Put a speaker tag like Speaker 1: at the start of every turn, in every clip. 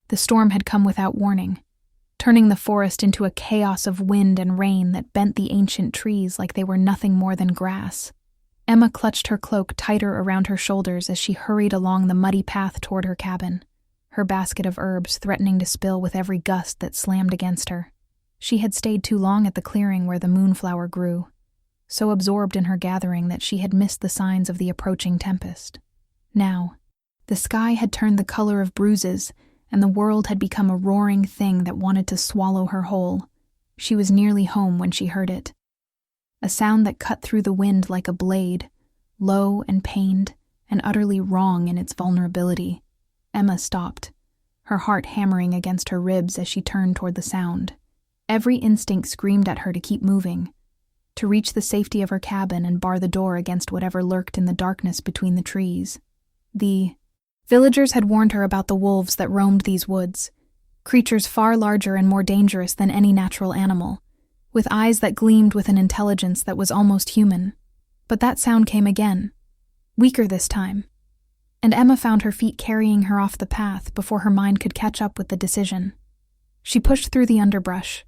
Speaker 1: The storm had come without warning, turning the forest into a chaos of wind and rain that bent the ancient trees like they were nothing more than grass. Emma clutched her cloak tighter around her shoulders as she hurried along the muddy path toward her cabin, her basket of herbs threatening to spill with every gust that slammed against her. She had stayed too long at the clearing where the moonflower grew, so absorbed in her gathering that she had missed the signs of the approaching tempest. Now, the sky had turned the color of bruises, and the world had become a roaring thing that wanted to swallow her whole. She was nearly home when she heard it. A sound that cut through the wind like a blade, low and pained, and utterly wrong in its vulnerability. Emma stopped, her heart hammering against her ribs as she turned toward the sound. Every instinct screamed at her to keep moving, to reach the safety of her cabin and bar the door against whatever lurked in the darkness between the trees. The villagers had warned her about the wolves that roamed these woods, creatures far larger and more dangerous than any natural animal, with eyes that gleamed with an intelligence that was almost human. But that sound came again, weaker this time, and Emma found her feet carrying her off the path before her mind could catch up with the decision. She pushed through the underbrush,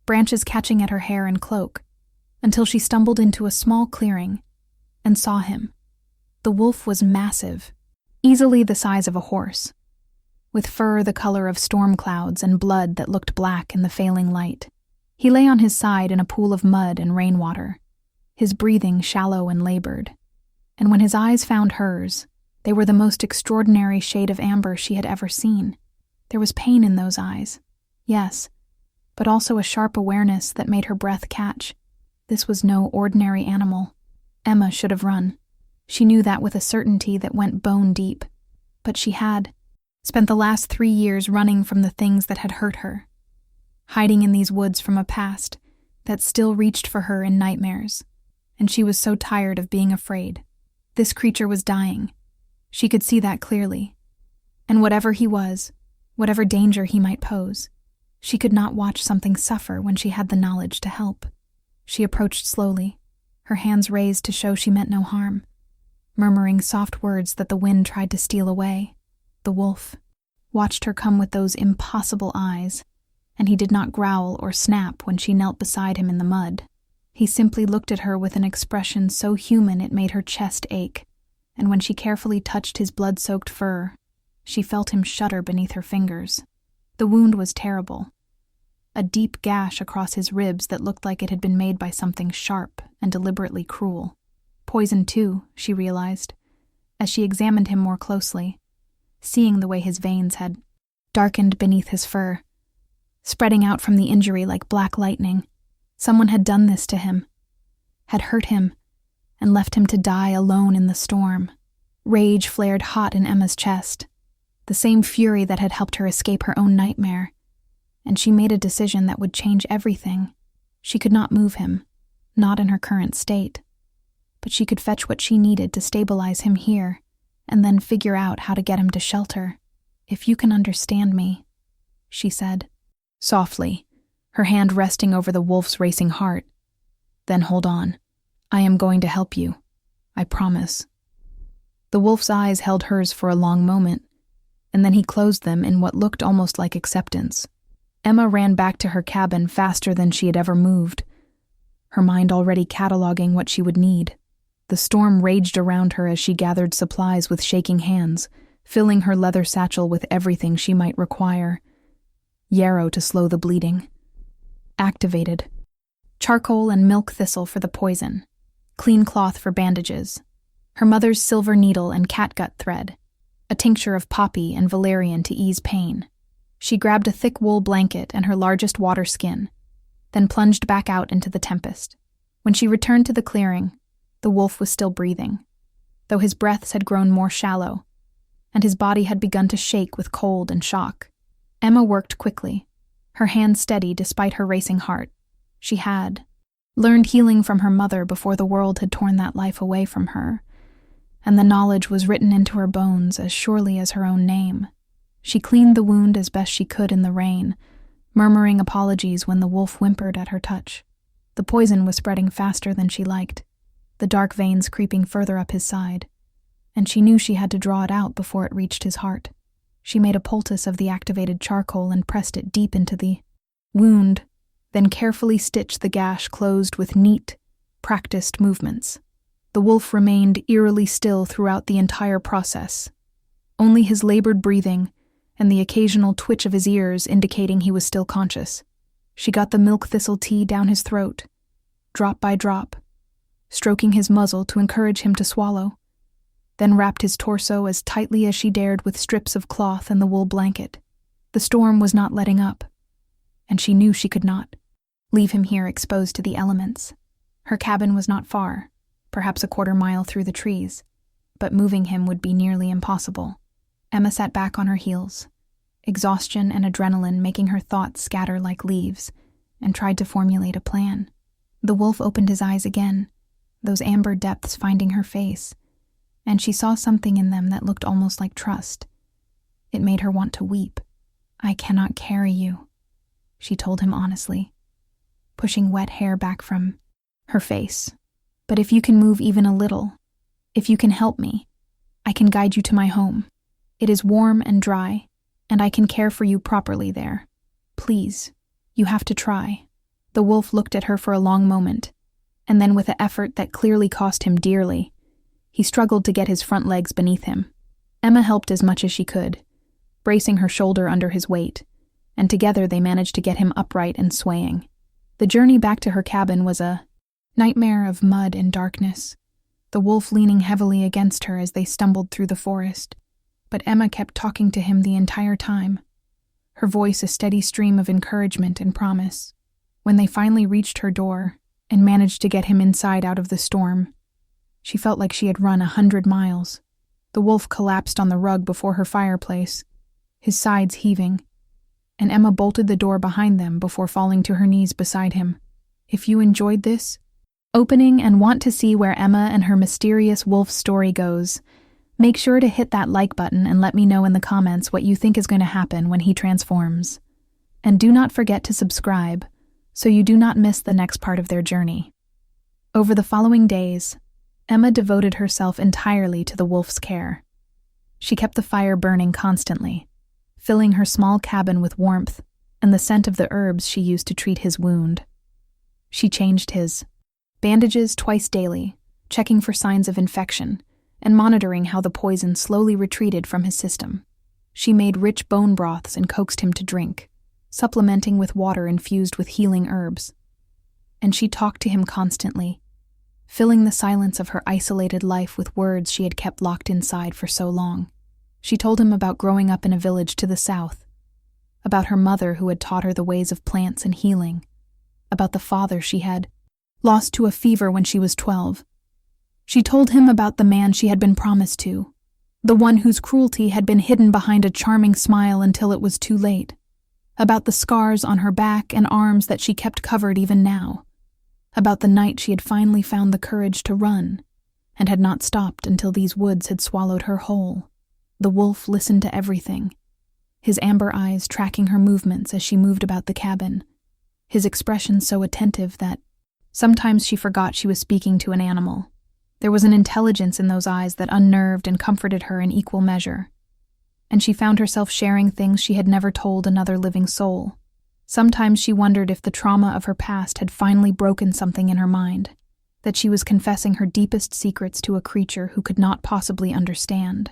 Speaker 1: branches catching at her hair and cloak, until she stumbled into a small clearing and saw him. The wolf was massive, easily the size of a horse, with fur the color of storm clouds and blood that looked black in the failing light. He lay on his side in a pool of mud and rainwater, his breathing shallow and labored. And when his eyes found hers, they were the most extraordinary shade of amber she had ever seen. There was pain in those eyes, yes, but also a sharp awareness that made her breath catch. This was no ordinary animal. Emma should have run. She knew that with a certainty that went bone deep. But she had spent the last 3 years running from the things that had hurt her, hiding in these woods from a past that still reached for her in nightmares. And she was so tired of being afraid. This creature was dying. She could see that clearly. And whatever he was, whatever danger he might pose, she could not watch something suffer when she had the knowledge to help. She approached slowly, her hands raised to show she meant no harm, murmuring soft words that the wind tried to steal away. The wolf watched her come with those impossible eyes, and he did not growl or snap when she knelt beside him in the mud. He simply looked at her with an expression so human it made her chest ache, and when she carefully touched his blood-soaked fur, she felt him shudder beneath her fingers. The wound was terrible. A deep gash across his ribs that looked like it had been made by something sharp and deliberately cruel. Poison too, she realized, as she examined him more closely, seeing the way his veins had darkened beneath his fur, spreading out from the injury like black lightning. Someone had done this to him, had hurt him, and left him to die alone in the storm. Rage flared hot in Emma's chest, the same fury that had helped her escape her own nightmare, and she made a decision that would change everything. She could not move him, not in her current state, but she could fetch what she needed to stabilize him here, and then figure out how to get him to shelter. "If you can understand me," she said, softly, her hand resting over the wolf's racing heart. "Then hold on. I am going to help you. I promise." The wolf's eyes held hers for a long moment, and then he closed them in what looked almost like acceptance. Emma ran back to her cabin faster than she had ever moved, her mind already cataloging what she would need. The storm raged around her as she gathered supplies with shaking hands, filling her leather satchel with everything she might require. Yarrow to slow the bleeding. Activated. Charcoal and milk thistle for the poison. Clean cloth for bandages. Her mother's silver needle and catgut thread. A tincture of poppy and valerian to ease pain. She grabbed a thick wool blanket and her largest water skin, then plunged back out into the tempest. When she returned to the clearing, the wolf was still breathing, though his breaths had grown more shallow, and his body had begun to shake with cold and shock. Emma worked quickly, her hands steady despite her racing heart. She had learned healing from her mother before the world had torn that life away from her, and the knowledge was written into her bones as surely as her own name. She cleaned the wound as best she could in the rain, murmuring apologies when the wolf whimpered at her touch. The poison was spreading faster than she liked, the dark veins creeping further up his side, and she knew she had to draw it out before it reached his heart. She made a poultice of the activated charcoal and pressed it deep into the wound, then carefully stitched the gash closed with neat, practiced movements. The wolf remained eerily still throughout the entire process, only his labored breathing and the occasional twitch of his ears indicating he was still conscious. She got the milk thistle tea down his throat, drop by drop, stroking his muzzle to encourage him to swallow, then wrapped his torso as tightly as she dared with strips of cloth and the wool blanket. The storm was not letting up, and she knew she could not leave him here exposed to the elements. Her cabin was not far, perhaps a quarter mile through the trees, but moving him would be nearly impossible. Emma sat back on her heels, exhaustion and adrenaline making her thoughts scatter like leaves, and tried to formulate a plan. The wolf opened his eyes again, those amber depths finding her face, and she saw something in them that looked almost like trust. It made her want to weep. "I cannot carry you," she told him honestly, pushing wet hair back from her face. "But if you can move even a little, if you can help me, I can guide you to my home. It is warm and dry, and I can care for you properly there. Please, you have to try." The wolf looked at her for a long moment, and then with an effort that clearly cost him dearly, he struggled to get his front legs beneath him. Emma helped as much as she could, bracing her shoulder under his weight, and together they managed to get him upright and swaying. The journey back to her cabin was a nightmare of mud and darkness, the wolf leaning heavily against her as they stumbled through the forest. But Emma kept talking to him the entire time, her voice a steady stream of encouragement and promise. When they finally reached her door and managed to get him inside out of the storm, she felt like she had run 100 miles. The wolf collapsed on the rug before her fireplace, his sides heaving, and Emma bolted the door behind them before falling to her knees beside him. If you enjoyed this opening and want to see where Emma and her mysterious wolf story goes, make sure to hit that like button and let me know in the comments what you think is going to happen when he transforms. And do not forget to subscribe so you do not miss the next part of their journey. Over the following days, Emma devoted herself entirely to the wolf's care. She kept the fire burning constantly, filling her small cabin with warmth and the scent of the herbs she used to treat his wound. She changed his bandages twice daily, checking for signs of infection and monitoring how the poison slowly retreated from his system. She made rich bone broths and coaxed him to drink, supplementing with water infused with healing herbs. And she talked to him constantly, filling the silence of her isolated life with words she had kept locked inside for so long. She told him about growing up in a village to the south, about her mother who had taught her the ways of plants and healing, about the father she had lost to a fever when she was 12. She told him about the man she had been promised to, the one whose cruelty had been hidden behind a charming smile until it was too late, about the scars on her back and arms that she kept covered even now, about the night she had finally found the courage to run and had not stopped until these woods had swallowed her whole. The wolf listened to everything, his amber eyes tracking her movements as she moved about the cabin, his expression so attentive that sometimes she forgot she was speaking to an animal. There was an intelligence in those eyes that unnerved and comforted her in equal measure, and she found herself sharing things she had never told another living soul. Sometimes she wondered if the trauma of her past had finally broken something in her mind, that she was confessing her deepest secrets to a creature who could not possibly understand.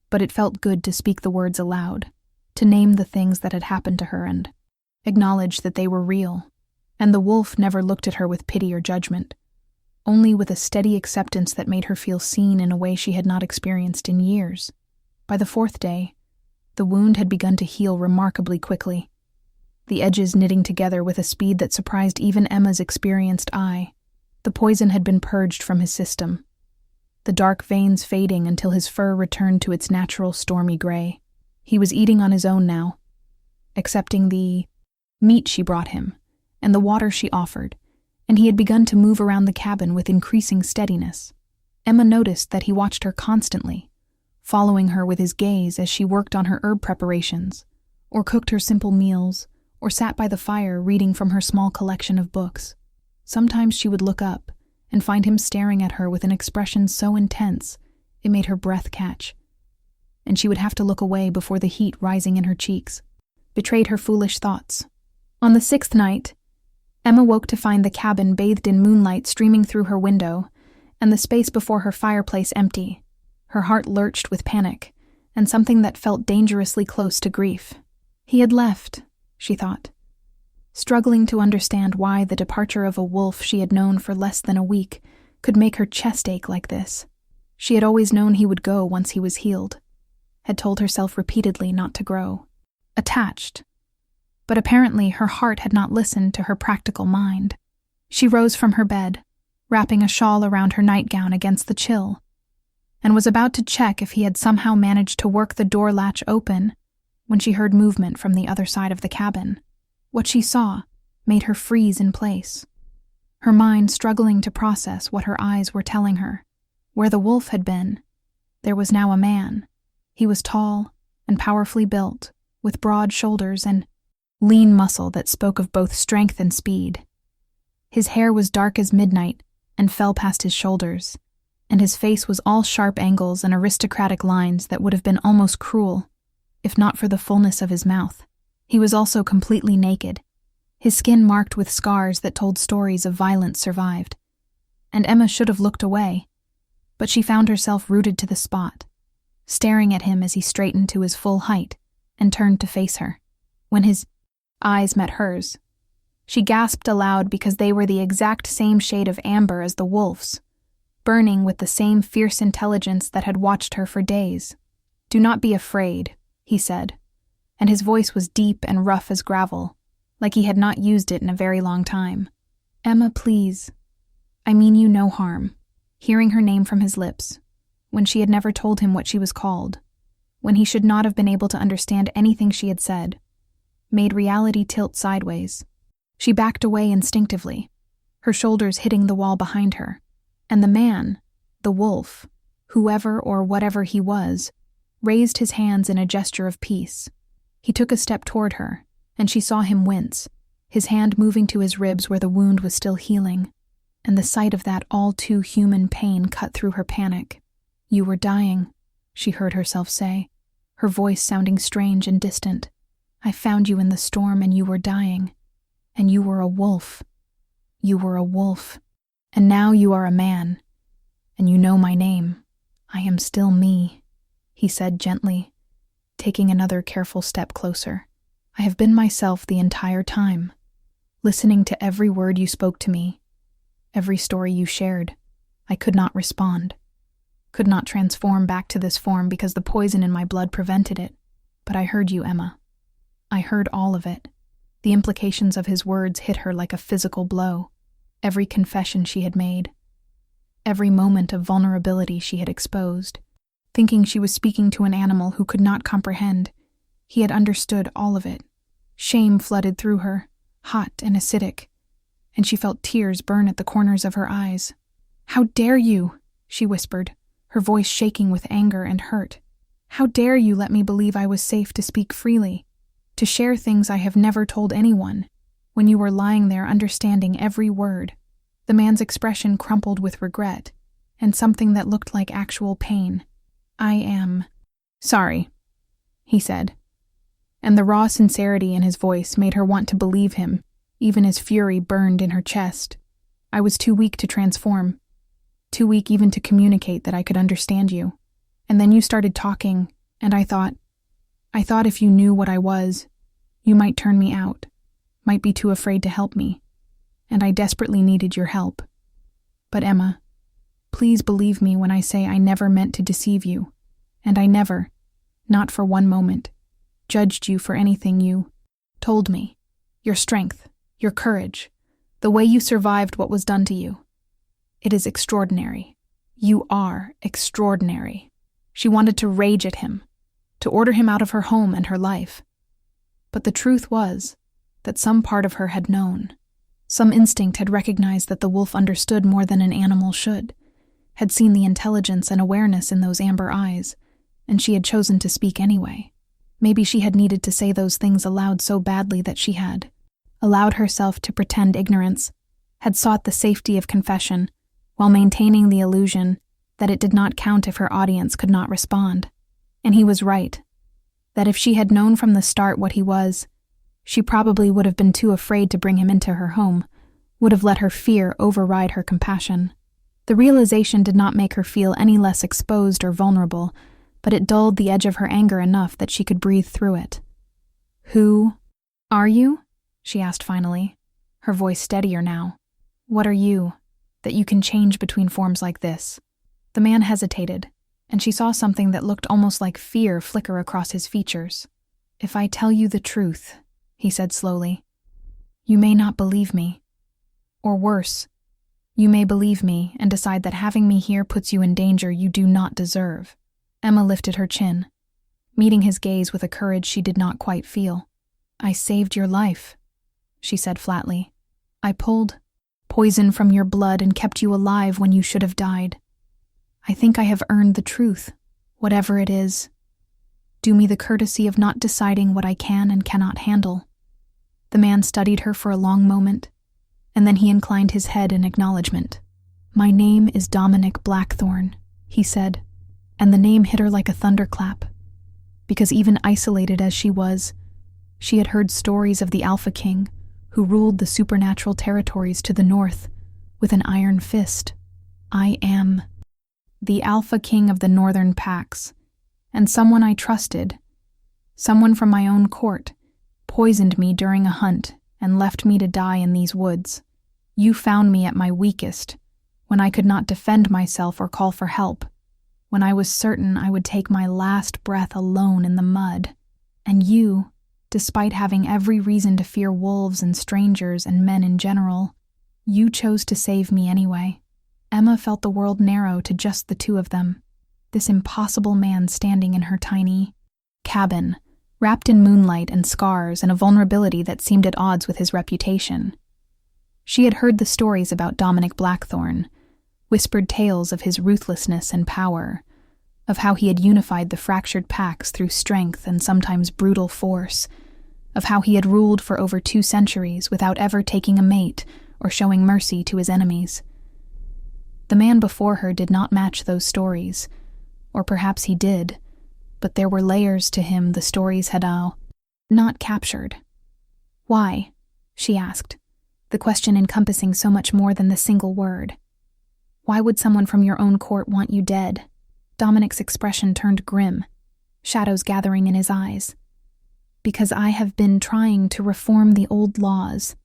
Speaker 1: But it felt good to speak the words aloud, to name the things that had happened to her and acknowledge that they were real. And the wolf never looked at her with pity or judgment, only with a steady acceptance that made her feel seen in a way she had not experienced in years. By the 4th day, the wound had begun to heal remarkably quickly, the edges knitting together with a speed that surprised even Emma's experienced eye. The poison had been purged from his system, the dark veins fading until his fur returned to its natural stormy gray. He was eating on his own now, accepting the meat she brought him and the water she offered, and he had begun to move around the cabin with increasing steadiness. Emma noticed that he watched her constantly, following her with his gaze as she worked on her herb preparations, or cooked her simple meals, or sat by the fire reading from her small collection of books. Sometimes she would look up and find him staring at her with an expression so intense it made her breath catch. and she would have to look away before the heat rising in her cheeks betrayed her foolish thoughts. On the 6th night, Emma woke to find the cabin bathed in moonlight streaming through her window, and the space before her fireplace empty. Her heart lurched with panic, and something that felt dangerously close to grief. He had left, she thought, struggling to understand why the departure of a wolf she had known for less than a week could make her chest ache like this. She had always known he would go once he was healed, had told herself repeatedly not to grow attached. But apparently her heart had not listened to her practical mind. She rose from her bed, wrapping a shawl around her nightgown against the chill, and was about to check if he had somehow managed to work the door latch open when she heard movement from the other side of the cabin. What she saw made her freeze in place, her mind struggling to process what her eyes were telling her. Where the wolf had been, there was now a man. He was tall and powerfully built, with broad shoulders and lean muscle that spoke of both strength and speed. His hair was dark as midnight and fell past his shoulders, and his face was all sharp angles and aristocratic lines that would have been almost cruel, if not for the fullness of his mouth. He was also completely naked, his skin marked with scars that told stories of violence survived. And Emma should have looked away, but she found herself rooted to the spot, staring at him as he straightened to his full height and turned to face her. When his eyes met hers, she gasped aloud because they were the exact same shade of amber as the wolf's, burning with the same fierce intelligence that had watched her for days. "Do not be afraid," he said, and his voice was deep and rough as gravel, like he had not used it in a very long time. "Emma, please. I mean you no harm." Hearing her name from his lips, when she had never told him what she was called, when he should not have been able to understand anything she had said, made reality tilt sideways. She backed away instinctively, her shoulders hitting the wall behind her, and the man, the wolf, whoever or whatever he was, raised his hands in a gesture of peace. He took a step toward her, and she saw him wince, his hand moving to his ribs where the wound was still healing, and the sight of that all-too-human pain cut through her panic. "You were dying," she heard herself say, her voice sounding strange and distant. "I found you in the storm and you were dying. And you were a wolf. You were a wolf. And now you are a man. And you know my name. I am still me," he said gently, taking another careful step closer. "I have been myself the entire time, listening to every word you spoke to me, every story you shared. I could not respond, could not transform back to this form because the poison in my blood prevented it. But I heard you, Emma. I heard all of it." The implications of his words hit her like a physical blow. Every confession she had made, every moment of vulnerability she had exposed. Thinking she was speaking to an animal who could not comprehend, he had understood all of it. Shame flooded through her, hot and acidic, and she felt tears burn at the corners of her eyes. "How dare you?" she whispered, her voice shaking with anger and hurt. "How dare you let me believe I was safe to speak freely, to share things I have never told anyone, when you were lying there understanding every word?" The man's expression crumpled with regret, and something that looked like actual pain. "I am sorry," he said, and the raw sincerity in his voice made her want to believe him, even as fury burned in her chest. "I was too weak to transform, too weak even to communicate that I could understand you. And then you started talking, and I thought if you knew what I was, you might turn me out, might be too afraid to help me, and I desperately needed your help. But Emma, please believe me when I say I never meant to deceive you, and I never, not for one moment, judged you for anything you told me. Your strength, your courage, the way you survived what was done to you. It is extraordinary. You are extraordinary." She wanted to rage at him, to order him out of her home and her life. But the truth was that some part of her had known. Some instinct had recognized that the wolf understood more than an animal should, had seen the intelligence and awareness in those amber eyes, and she had chosen to speak anyway. Maybe she had needed to say those things aloud so badly that she had allowed herself to pretend ignorance, had sought the safety of confession, while maintaining the illusion that it did not count if her audience could not respond. And he was right, that if she had known from the start what he was, she probably would have been too afraid to bring him into her home, would have let her fear override her compassion. The realization did not make her feel any less exposed or vulnerable, but it dulled the edge of her anger enough that she could breathe through it. "Who are you?" she asked finally, her voice steadier now. "What are you, that you can change between forms like this?" The man hesitated, and she saw something that looked almost like fear flicker across his features. "If I tell you the truth," he said slowly, "you may not believe me. Or worse, you may believe me and decide that having me here puts you in danger you do not deserve." Emma lifted her chin, meeting his gaze with a courage she did not quite feel. "I saved your life," she said flatly. "I pulled poison from your blood and kept you alive when you should have died. I think I have earned the truth, whatever it is. Do me the courtesy of not deciding what I can and cannot handle." The man studied her for a long moment, and then he inclined his head in acknowledgement. "My name is Dominic Blackthorne," he said, and the name hit her like a thunderclap, because even isolated as she was, she had heard stories of the Alpha King, who ruled the supernatural territories to the north with an iron fist. "I am the Alpha King of the Northern Pax, and someone I trusted, someone from my own court, poisoned me during a hunt and left me to die in these woods. You found me at my weakest, when I could not defend myself or call for help, when I was certain I would take my last breath alone in the mud. And you, despite having every reason to fear wolves and strangers and men in general, you chose to save me anyway." Emma felt the world narrow to just the two of them, this impossible man standing in her tiny cabin, wrapped in moonlight and scars and a vulnerability that seemed at odds with his reputation. She had heard the stories about Dominic Blackthorne, whispered tales of his ruthlessness and power, of how he had unified the fractured packs through strength and sometimes brutal force, of how he had ruled for over 2 centuries without ever taking a mate or showing mercy to his enemies. The man before her did not match those stories, or perhaps he did, but there were layers to him the stories had not captured. "Why?" she asked, the question encompassing so much more than the single word. "Why would someone from your own court want you dead?" Dominic's expression turned grim, shadows gathering in his eyes. "Because I have been trying to reform the old laws,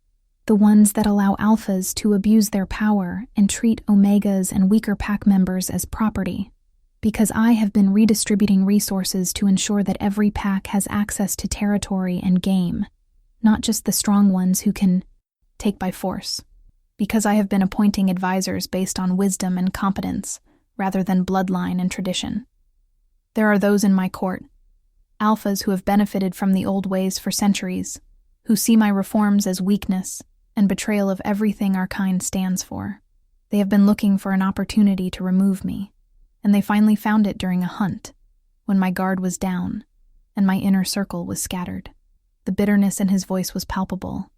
Speaker 1: the ones that allow alphas to abuse their power and treat omegas and weaker pack members as property. Because I have been redistributing resources to ensure that every pack has access to territory and game, not just the strong ones who can take by force. Because I have been appointing advisors based on wisdom and competence, rather than bloodline and tradition. There are those in my court, alphas who have benefited from the old ways for centuries, who see my reforms as weakness and betrayal of everything our kind stands for. They have been looking for an opportunity to remove me, and they finally found it during a hunt, when my guard was down and my inner circle was scattered." The bitterness in his voice was palpable,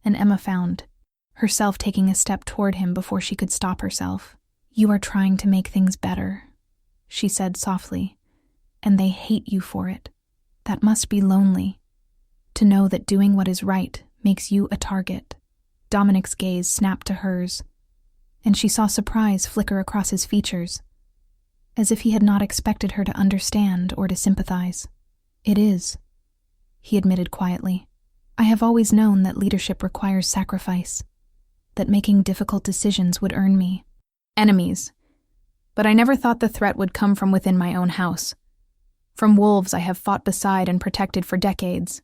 Speaker 1: and Emma found herself taking a step toward him before she could stop herself. "You are trying to make things better," she said softly, "and they hate you for it. That must be lonely, to know that doing what is right makes you a target." Dominic's gaze snapped to hers, and she saw surprise flicker across his features, as if he had not expected her to understand or to sympathize. "It is," he admitted quietly. "I have always known that leadership requires sacrifice, that making difficult decisions would earn me enemies. But I never thought the threat would come from within my own house. From wolves I have fought beside and protected for decades.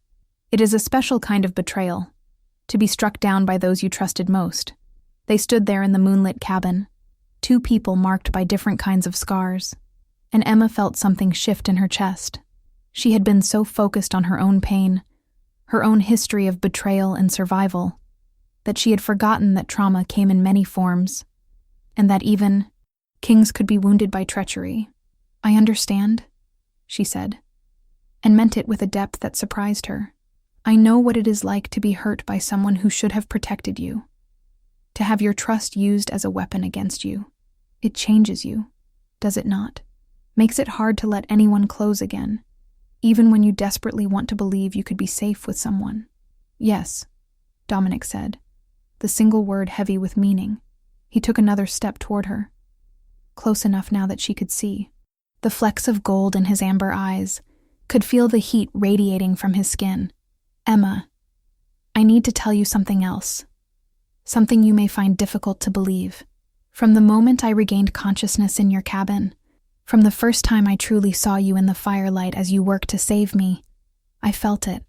Speaker 1: It is a special kind of betrayal, to be struck down by those you trusted most." They stood there in the moonlit cabin, 2 people marked by different kinds of scars, and Emma felt something shift in her chest. She had been so focused on her own pain, her own history of betrayal and survival, that she had forgotten that trauma came in many forms, and that even kings could be wounded by treachery. "I understand," she said, and meant it with a depth that surprised her. "I know what it is like to be hurt by someone who should have protected you, to have your trust used as a weapon against you. It changes you, does it not?" Makes it hard to let anyone close again, even when you desperately want to believe you could be safe with someone. Yes, Dominic said, the single word heavy with meaning. He took another step toward her, close enough now that she could see. The flecks of gold in his amber eyes, could feel the heat radiating from his skin. Emma, I need to tell you something else. Something you may find difficult to believe. From the moment I regained consciousness in your cabin, from the first time I truly saw you in the firelight as you worked to save me, I felt it.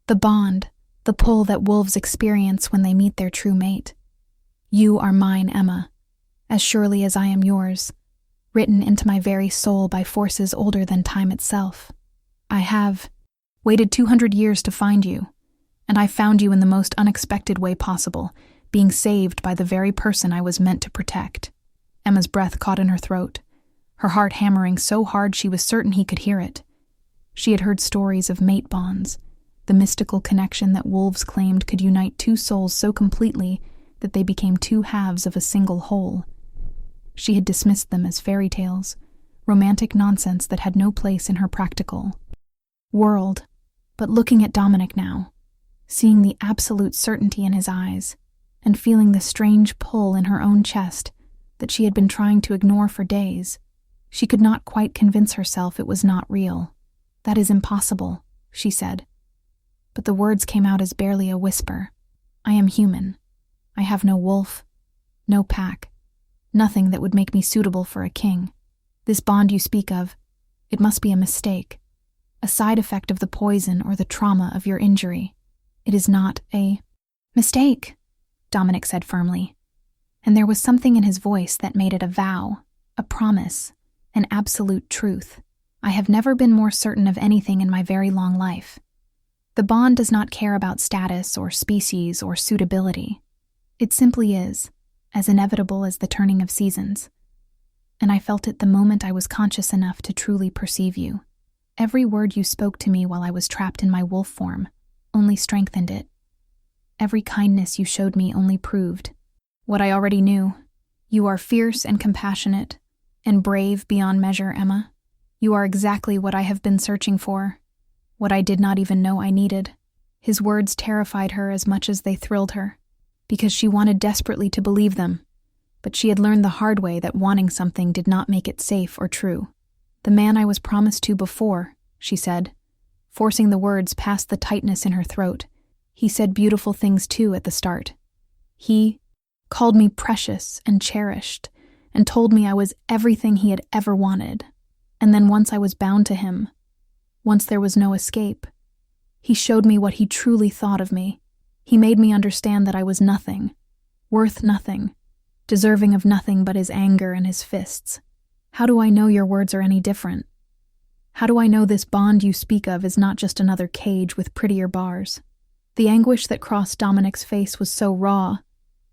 Speaker 1: The bond, the pull that wolves experience when they meet their true mate. You are mine, Emma, as surely as I am yours, written into my very soul by forces older than time itself. I have waited 200 years to find you, and I found you in the most unexpected way possible, being saved by the very person I was meant to protect. Emma's breath caught in her throat, her heart hammering so hard she was certain he could hear it. She had heard stories of mate bonds, the mystical connection that wolves claimed could unite two souls so completely that they became two halves of a single whole. She had dismissed them as fairy tales, romantic nonsense that had no place in her practical world. But looking at Dominic now, seeing the absolute certainty in his eyes, and feeling the strange pull in her own chest that she had been trying to ignore for days, she could not quite convince herself it was not real. That is impossible, she said. But the words came out as barely a whisper. I am human. I have no wolf, no pack, nothing that would make me suitable for a king. This bond you speak of, it must be a mistake, a side effect of the poison or the trauma of your injury. It is not a mistake, Dominic said firmly, and there was something in his voice that made it a vow, a promise, an absolute truth. I have never been more certain of anything in my very long life. The bond does not care about status or species or suitability. It simply is, as inevitable as the turning of seasons. And I felt it the moment I was conscious enough to truly perceive you. Every word you spoke to me while I was trapped in my wolf form only strengthened it. Every kindness you showed me only proved what I already knew. You are fierce and compassionate, and brave beyond measure, Emma. You are exactly what I have been searching for, what I did not even know I needed. His words terrified her as much as they thrilled her, because she wanted desperately to believe them, but she had learned the hard way that wanting something did not make it safe or true. The man I was promised to before, she said, forcing the words past the tightness in her throat. He said beautiful things too at the start. He called me precious and cherished, and told me I was everything he had ever wanted. And then once I was bound to him, once there was no escape, he showed me what he truly thought of me. He made me understand that I was nothing, worth nothing, deserving of nothing but his anger and his fists. How do I know your words are any different? How do I know this bond you speak of is not just another cage with prettier bars? The anguish that crossed Dominic's face was so raw,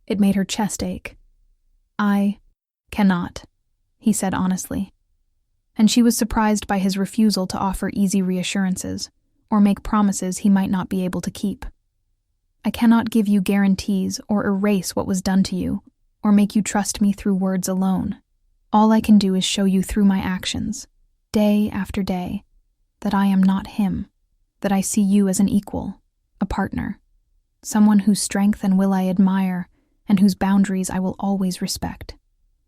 Speaker 1: it made her chest ache. I cannot, he said honestly. And she was surprised by his refusal to offer easy reassurances or make promises he might not be able to keep. I cannot give you guarantees or erase what was done to you or make you trust me through words alone. All I can do is show you through my actions, day after day, that I am not him, that I see you as an equal, a partner, someone whose strength and will I admire and whose boundaries I will always respect.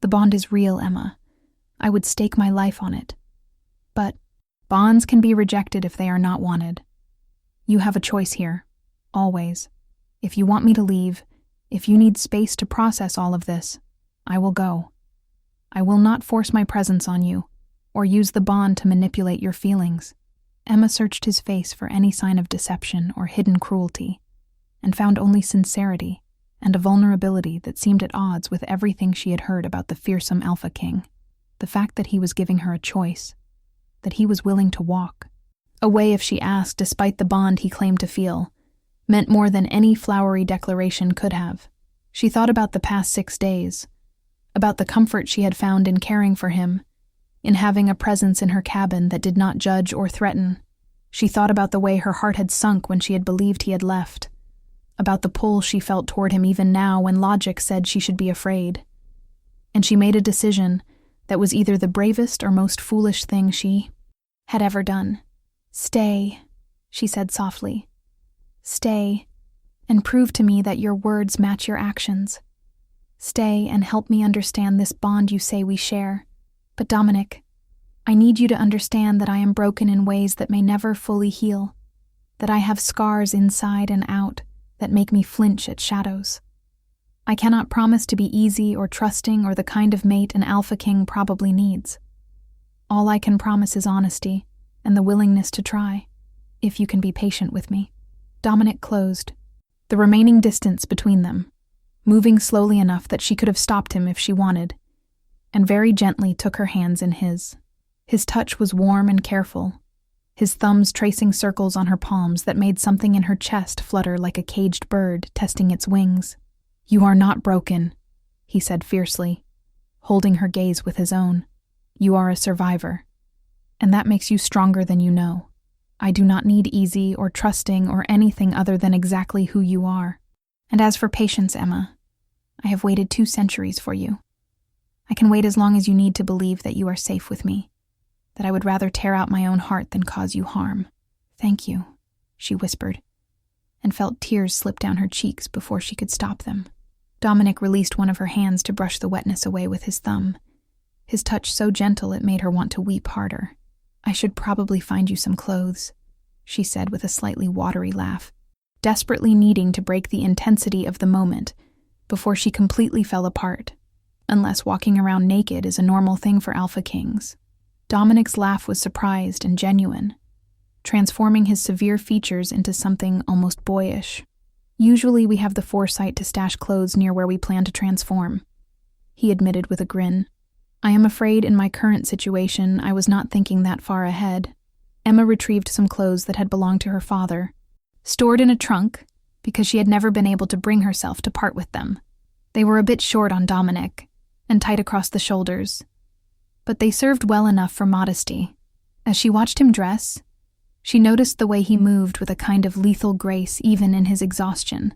Speaker 1: The bond is real, Emma. I would stake my life on it. But bonds can be rejected if they are not wanted. You have a choice here, always. If you want me to leave, if you need space to process all of this, I will go. I will not force my presence on you, or use the bond to manipulate your feelings. Emma searched his face for any sign of deception or hidden cruelty, and found only sincerity and a vulnerability that seemed at odds with everything she had heard about the fearsome Alpha King. The fact that he was giving her a choice, that he was willing to walk away if she asked despite the bond he claimed to feel, meant more than any flowery declaration could have. She thought about the past 6 days, about the comfort she had found in caring for him, in having a presence in her cabin that did not judge or threaten. She thought about the way her heart had sunk when she had believed he had left, about the pull she felt toward him even now when logic said she should be afraid. And she made a decision that was either the bravest or most foolish thing she had ever done. "Stay," she said softly. "Stay, and prove to me that your words match your actions. Stay and help me understand this bond you say we share. But Dominic, I need you to understand that I am broken in ways that may never fully heal, that I have scars inside and out that make me flinch at shadows. I cannot promise to be easy or trusting or the kind of mate an alpha king probably needs. All I can promise is honesty and the willingness to try, if you can be patient with me." Dominic closed the remaining distance between them, moving slowly enough that she could have stopped him if she wanted, and very gently took her hands in his. His touch was warm and careful, his thumbs tracing circles on her palms that made something in her chest flutter like a caged bird testing its wings. "You are not broken," he said fiercely, holding her gaze with his own. "You are a survivor, and that makes you stronger than you know. I do not need easy or trusting or anything other than exactly who you are. And as for patience, Emma, I have waited 2 centuries for you. I can wait as long as you need to believe that you are safe with me, that I would rather tear out my own heart than cause you harm. Thank you," she whispered, and felt tears slip down her cheeks before she could stop them. Dominic released one of her hands to brush the wetness away with his thumb, his touch so gentle it made her want to weep harder. "I should probably find you some clothes," she said with a slightly watery laugh, desperately needing to break the intensity of the moment before she completely fell apart, unless walking around naked is a normal thing for alpha kings. Dominic's laugh was surprised and genuine, transforming his severe features into something almost boyish. "Usually we have the foresight to stash clothes near where we plan to transform," he admitted with a grin. "I am afraid in my current situation I was not thinking that far ahead." Emma retrieved some clothes that had belonged to her father, stored in a trunk because she had never been able to bring herself to part with them. They were a bit short on Dominic and tight across the shoulders, but they served well enough for modesty. As she watched him dress, she noticed the way he moved with a kind of lethal grace even in his exhaustion,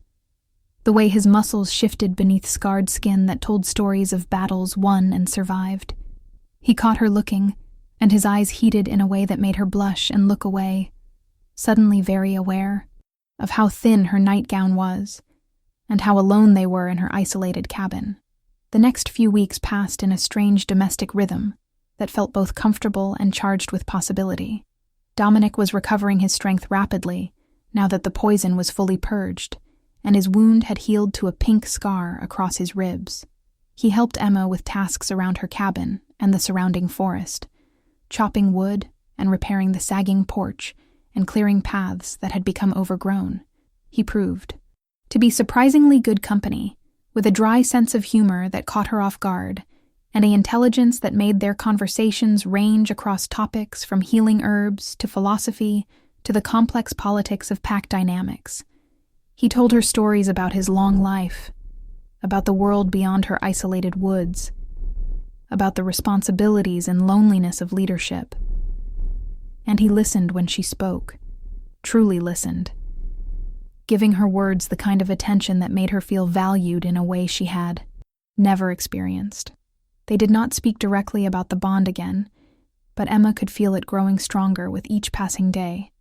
Speaker 1: the way his muscles shifted beneath scarred skin that told stories of battles won and survived. He caught her looking, and his eyes heated in a way that made her blush and look away, suddenly very aware of how thin her nightgown was, and how alone they were in her isolated cabin. The next few weeks passed in a strange domestic rhythm that felt both comfortable and charged with possibility. Dominic was recovering his strength rapidly, now that the poison was fully purged, and his wound had healed to a pink scar across his ribs. He helped Emma with tasks around her cabin and the surrounding forest, chopping wood and repairing the sagging porch and clearing paths that had become overgrown. He proved to be surprisingly good company, with a dry sense of humor that caught her off guard, and an intelligence that made their conversations range across topics from healing herbs to philosophy to the complex politics of pack dynamics. He told her stories about his long life, about the world beyond her isolated woods, about the responsibilities and loneliness of leadership. And he listened when she spoke, truly listened, giving her words the kind of attention that made her feel valued in a way she had never experienced. They did not speak directly about the bond again, but Emma could feel it growing stronger with each passing day,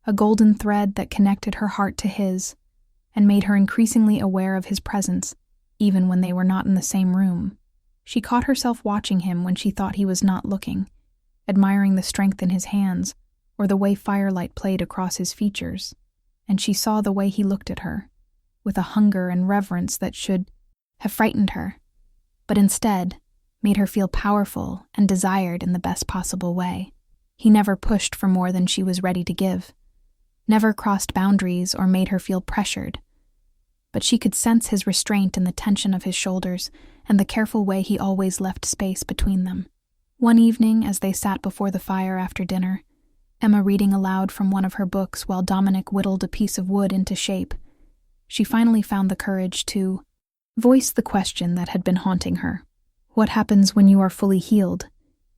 Speaker 1: a golden thread that connected her heart to his and made her increasingly aware of his presence, even when they were not in the same room. She caught herself watching him when she thought he was not looking, admiring the strength in his hands or the way firelight played across his features, and she saw the way he looked at her, with a hunger and reverence that should have frightened her, but instead made her feel powerful and desired in the best possible way. He never pushed for more than she was ready to give, never crossed boundaries or made her feel pressured, but she could sense his restraint in the tension of his shoulders and the careful way he always left space between them. One evening, as they sat before the fire after dinner, Emma reading aloud from one of her books while Dominic whittled a piece of wood into shape, she finally found the courage to voice the question that had been haunting her. "What happens when you are fully healed?"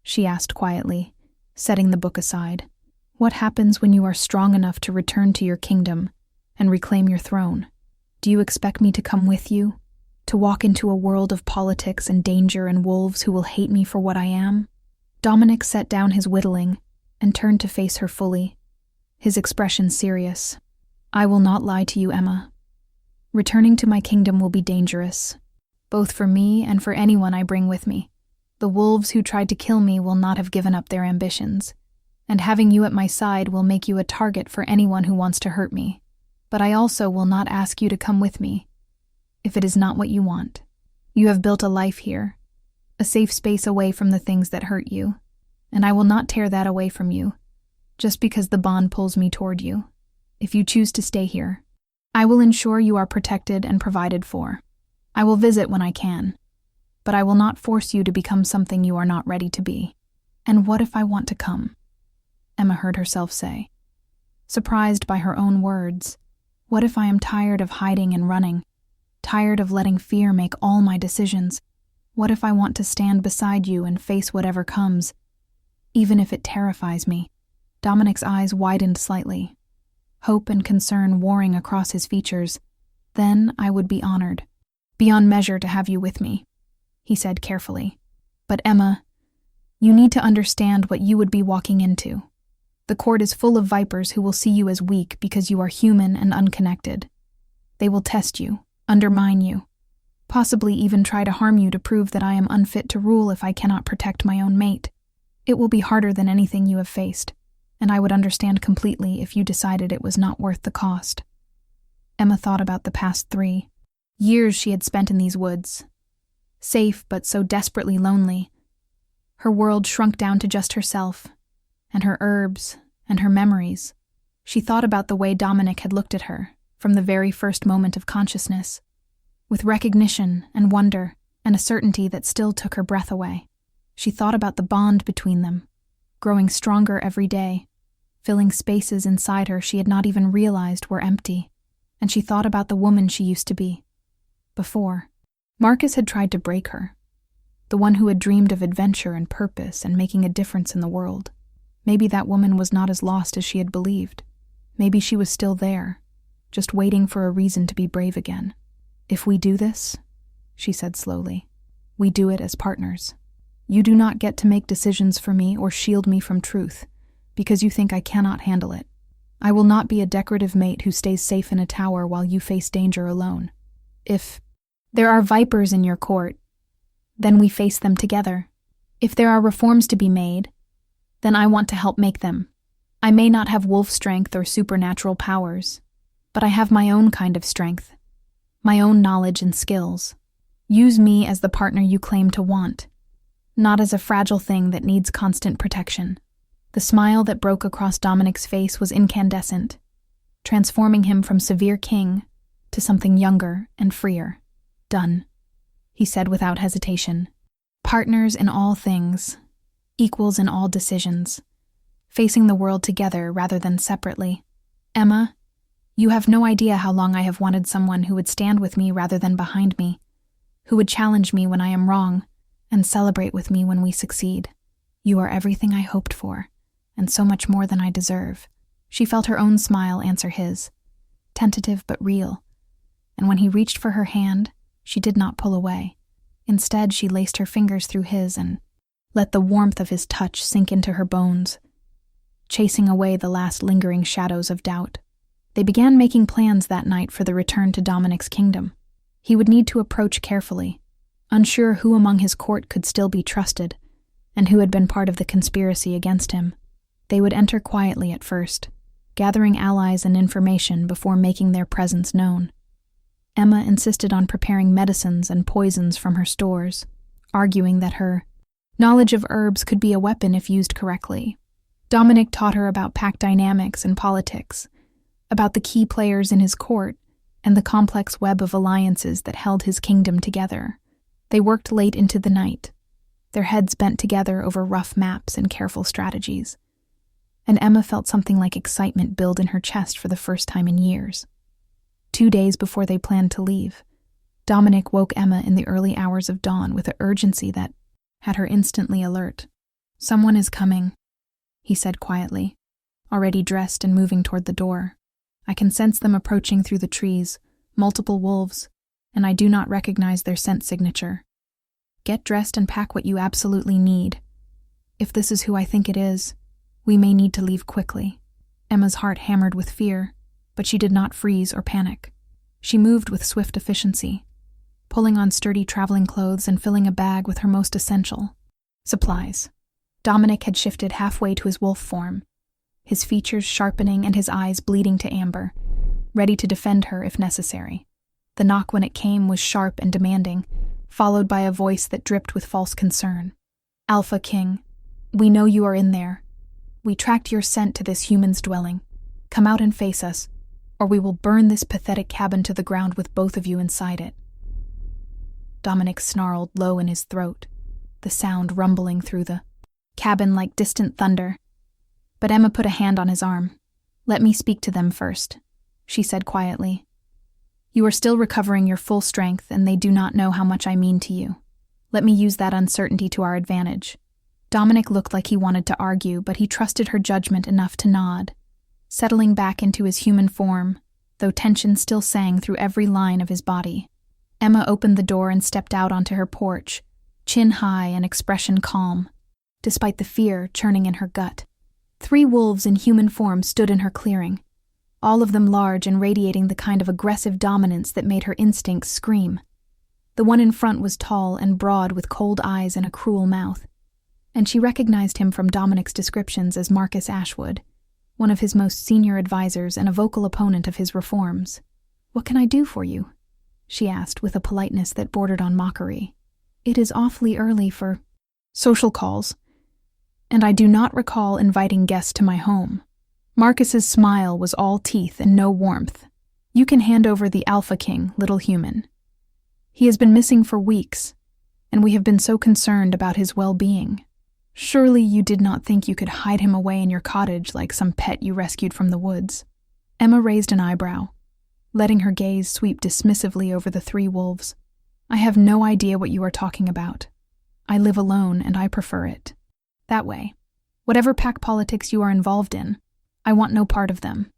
Speaker 1: she asked quietly, setting the book aside. "What happens when you are strong enough to return to your kingdom and reclaim your throne? Do you expect me to come with you, To walk into a world of politics and danger and wolves who will hate me for what I am? Dominic set down his whittling and turned to face her fully, his expression serious. I will not lie to you, Emma. Returning to my kingdom will be dangerous, both for me and for anyone I bring with me. The wolves who tried to kill me will not have given up their ambitions, and having you at my side will make you a target for anyone who wants to hurt me. But I also will not ask you to come with me, if it is not what you want. You have built a life here, a safe space away from the things that hurt you, and I will not tear that away from you, just because the bond pulls me toward you. If you choose to stay here, I will ensure you are protected and provided for. I will visit when I can, but I will not force you to become something you are not ready to be. And what if I want to come? Emma heard herself say, surprised by her own words. What if I am tired of hiding and running, tired of letting fear make all my decisions? What if I want to stand beside you and face whatever comes, even if it terrifies me? Dominic's eyes widened slightly, hope and concern warring across his features. Then I would be honored, beyond measure, to have you with me, he said carefully. But Emma, you need to understand what you would be walking into. The court is full of vipers who will see you as weak because you are human and unconnected. They will test you, undermine you, possibly even try to harm you to prove that I am unfit to rule if I cannot protect my own mate. It will be harder than anything you have faced, and I would understand completely if you decided it was not worth the cost. Emma thought about the past 3 years she had spent in these woods, safe but so desperately lonely. Her world shrunk down to just herself, and her herbs, and her memories. She thought about the way Dominic had looked at her from the very first moment of consciousness, with recognition and wonder and a certainty that still took her breath away. She thought about the bond between them, growing stronger every day, filling spaces inside her she had not even realized were empty. And she thought about the woman she used to be. Before, Marcus had tried to break her, the one who had dreamed of adventure and purpose and making a difference in the world. Maybe that woman was not as lost as she had believed. Maybe she was still there, just waiting for a reason to be brave again. If we do this, she said slowly, we do it as partners. You do not get to make decisions for me or shield me from truth, because you think I cannot handle it. I will not be a decorative mate who stays safe in a tower while you face danger alone. If there are vipers in your court, then we face them together. If there are reforms to be made, then I want to help make them. I may not have wolf strength or supernatural powers, but I have my own kind of strength, my own knowledge and skills. Use me as the partner you claim to want, not as a fragile thing that needs constant protection. The smile that broke across Dominic's face was incandescent, transforming him from severe king to something younger and freer. Done, he said without hesitation. Partners in all things, equals in all decisions, facing the world together rather than separately. Emma, you have no idea how long I have wanted someone who would stand with me rather than behind me, who would challenge me when I am wrong and celebrate with me when we succeed. You are everything I hoped for, and so much more than I deserve. She felt her own smile answer his, tentative but real, and when he reached for her hand, she did not pull away. Instead, she laced her fingers through his and let the warmth of his touch sink into her bones, chasing away the last lingering shadows of doubt. They began making plans that night for the return to Dominic's kingdom. He would need to approach carefully, unsure who among his court could still be trusted, and who had been part of the conspiracy against him. They would enter quietly at first, gathering allies and information before making their presence known. Emma insisted on preparing medicines and poisons from her stores, arguing that her knowledge of herbs could be a weapon if used correctly. Dominic taught her about pack dynamics and politics, about the key players in his court, and the complex web of alliances that held his kingdom together. They worked late into the night, their heads bent together over rough maps and careful strategies. And Emma felt something like excitement build in her chest for the first time in years. 2 days before they planned to leave, Dominic woke Emma in the early hours of dawn with an urgency that had her instantly alert. Someone is coming, he said quietly, already dressed and moving toward the door. I can sense them approaching through the trees, multiple wolves, and I do not recognize their scent signature. Get dressed and pack what you absolutely need. If this is who I think it is, we may need to leave quickly." Emma's heart hammered with fear, but she did not freeze or panic. She moved with swift efficiency, pulling on sturdy traveling clothes and filling a bag with her most essential supplies. Dominic had shifted halfway to his wolf form, his features sharpening and his eyes bleeding to amber, ready to defend her if necessary. The knock when it came was sharp and demanding, followed by a voice that dripped with false concern. "Alpha King, we know you are in there. We tracked your scent to this human's dwelling. Come out and face us, or we will burn this pathetic cabin to the ground with both of you inside it." Dominic snarled low in his throat, the sound rumbling through the cabin like distant thunder. But Emma put a hand on his arm. "Let me speak to them first," she said quietly. "You are still recovering your full strength, and they do not know how much I mean to you. Let me use that uncertainty to our advantage." Dominic looked like he wanted to argue, but he trusted her judgment enough to nod, settling back into his human form, though tension still sang through every line of his body. Emma opened the door and stepped out onto her porch, chin high and expression calm, despite the fear churning in her gut. 3 wolves in human form stood in her clearing, all of them large and radiating the kind of aggressive dominance that made her instincts scream. The one in front was tall and broad with cold eyes and a cruel mouth, and she recognized him from Dominic's descriptions as Marcus Ashwood, one of his most senior advisors and a vocal opponent of his reforms. "What can I do for you?" she asked with a politeness that bordered on mockery. "It is awfully early for social calls, and I do not recall inviting guests to my home." Marcus's smile was all teeth and no warmth. "You can hand over the Alpha King, little human. He has been missing for weeks, and we have been so concerned about his well-being. Surely you did not think you could hide him away in your cottage like some pet you rescued from the woods." Emma raised an eyebrow, letting her gaze sweep dismissively over the 3 wolves. "I have no idea what you are talking about. I live alone, and I prefer it that way. Whatever pack politics you are involved in, I want no part of them.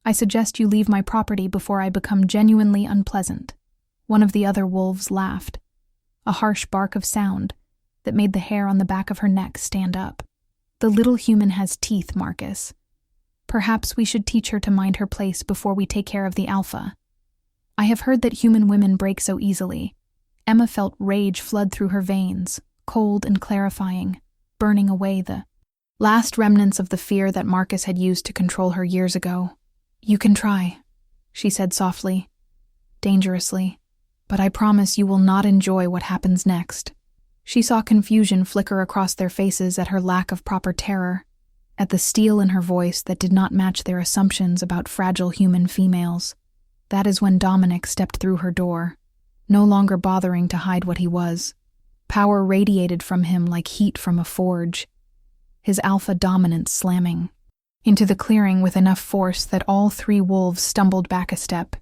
Speaker 1: I suggest you leave my property before I become genuinely unpleasant." One of the other wolves laughed, a harsh bark of sound that made the hair on the back of her neck stand up. "The little human has teeth, Marcus. Perhaps we should teach her to mind her place before we take care of the alpha. I have heard that human women break so easily." Emma felt rage flood through her veins, cold and clarifying, burning away the last remnants of the fear that Marcus had used to control her years ago. "You can try," she said softly, dangerously, "but I promise you will not enjoy what happens next." She saw confusion flicker across their faces at her lack of proper terror, at the steel in her voice that did not match their assumptions about fragile human females. That is when Dominic stepped through her door, no longer bothering to hide what he was. Power radiated from him like heat from a forge, his alpha dominance slamming into the clearing with enough force that all 3 wolves stumbled back a step,